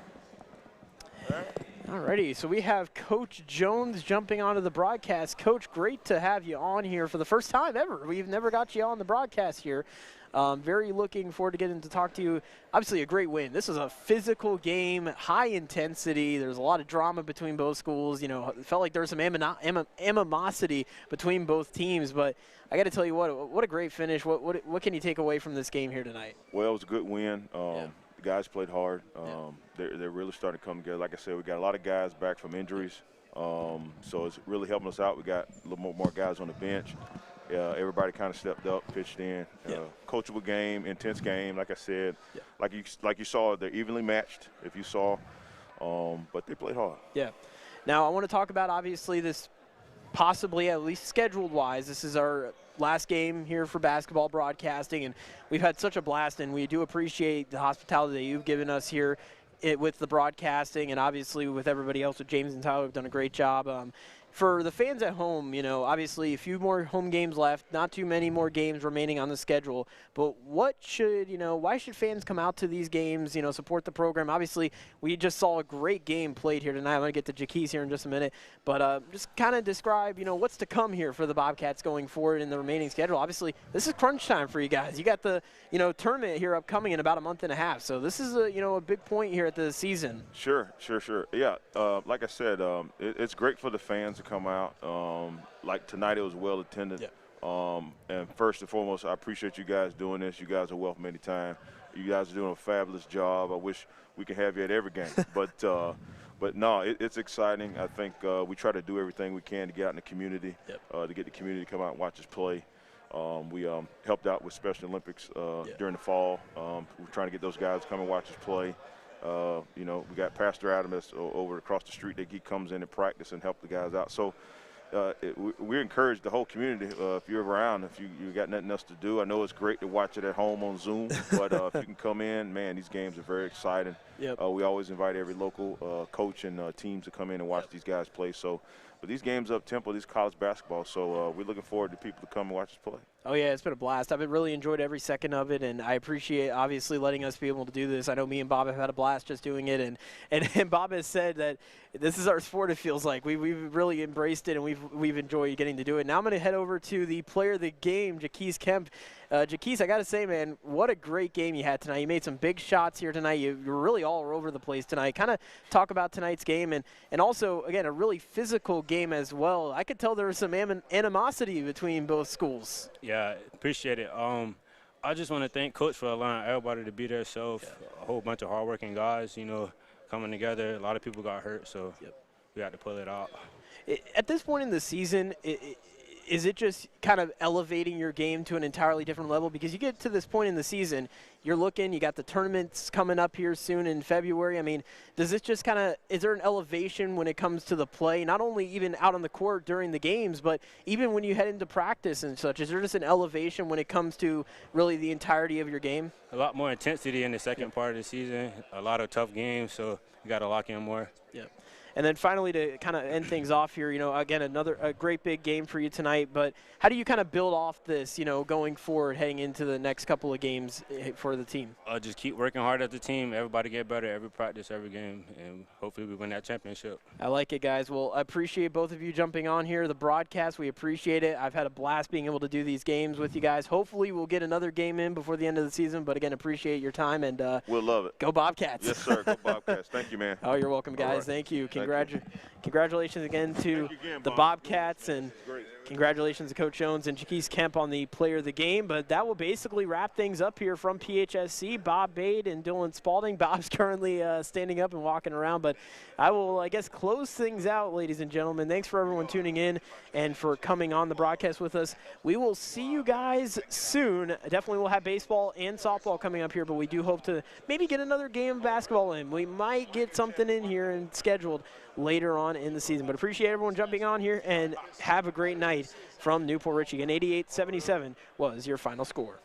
Alrighty, so we have Coach Jones jumping onto the broadcast. Coach, great to have you on here for the first time ever. We've never got you on the broadcast here. Very looking forward to getting to talk to you. Obviously a great win. This is a physical game, high intensity. There's a lot of drama between both schools. You know, it felt like there was some animosity between both teams, but I got to tell you what a great finish. What can you take away from this game here tonight? Well, it was a good win. The guys played hard. They're really starting to come together. Like I said, we got a lot of guys back from injuries, so it's really helping us out. We got a little more guys on the bench. Everybody kind of stepped up, pitched in. Coachable game, intense game. Like I said, like you saw, they're evenly matched. If you saw, but they played hard. Yeah. Now I want to talk about obviously this, possibly at least scheduled-wise. This is our last game here for basketball broadcasting, and we've had such a blast, and we do appreciate the hospitality that you've given us here with the broadcasting, and obviously with everybody else, with James and Tyler, have done a great job. For the fans at home, you know, obviously a few more home games left, not too many more games remaining on the schedule, but why should fans come out to these games, you know, support the program? Obviously, we just saw a great game played here tonight. I'm going to get to Jaquez here in just a minute, but just kind of describe, you know, what's to come here for the Bobcats going forward in the remaining schedule. Obviously, this is crunch time for you guys. You got the, you know, tournament here upcoming in about a month and a half, so this is a big point here at the season. Sure. Yeah, like I said, it's great for the fans to come out. Like tonight, it was well attended. And first and foremost, I appreciate you guys doing this. You guys are welcome anytime. You guys are doing a fabulous job. I wish we could have you at every game, but no, it's exciting. I think we try to do everything we can to get out in the community, to get the community to come out and watch us play. We helped out with Special Olympics during the fall. We're trying to get those guys to come and watch us play. You know, we got Pastor Adams over across the street that he comes in and practice and help the guys out. So we encourage the whole community, if you're around, if you got nothing else to do. I know it's great to watch it at home on Zoom, but if you can come in, man, these games are very exciting. We always invite every local coach and teams to come in and watch these guys play. So, but these games up-tempo, these college basketball, so we're looking forward to people to come and watch us play. Oh, yeah, it's been a blast. I've really enjoyed every second of it, and I appreciate, obviously, letting us be able to do this. I know me and Bob have had a blast just doing it, and Bob has said that this is our sport, it feels like. We've really embraced it, and we've enjoyed getting to do it. Now I'm going to head over to the player of the game, Jaquez Kemp. Jaquez, I got to say, man, what a great game you had tonight. You made some big shots here tonight. You were really all over the place tonight. Kind of talk about tonight's game, and also, again, a really physical game as well. I could tell there was some animosity between both schools. Yeah, appreciate it. I just want to thank Coach for allowing everybody to be there. So a whole bunch of hardworking guys, you know, coming together. A lot of people got hurt, so we had to pull it out. At this point in the season, is it just kind of elevating your game to an entirely different level? Because you get to this point in the season, you're looking, you got the tournaments coming up here soon in February. I mean, does this just kind of, is there an elevation when it comes to the play, not only even out on the court during the games, but even when you head into practice and such? Is there just an elevation when it comes to really the entirety of your game? A lot more intensity in the second part of the season, a lot of tough games, so you got to lock in more. And then finally, to kind of end things off here, you know, again, a great big game for you tonight. But how do you kind of build off this, you know, going forward, heading into the next couple of games for the team? Just keep working hard as a team. Everybody get better every practice, every game, and hopefully we win that championship. I like it, guys. Well, I appreciate both of you jumping on here. The broadcast, we appreciate it. I've had a blast being able to do these games with you guys. Hopefully we'll get another game in before the end of the season. But, again, appreciate your time. And we'll love it. Go Bobcats. Yes, sir. Go Bobcats. Thank you, man. Oh, you're welcome, guys. Right. Thank you. Congratulations again to the Bobcats, and Congratulations to Coach Jones and Jaquise Kemp on the player of the game, but that will basically wrap things up here from PHSC. Bob Bade and Dylan Spalding. Bob's currently standing up and walking around, but I will, I guess, close things out, ladies and gentlemen. Thanks for everyone tuning in and for coming on the broadcast with us. We will see you guys soon. Definitely we'll have baseball and softball coming up here, but we do hope to maybe get another game of basketball in. We might get something in here and scheduled later on in the season. But appreciate everyone jumping on here, and have a great night from Newport Richey. And 88-77 was your final score.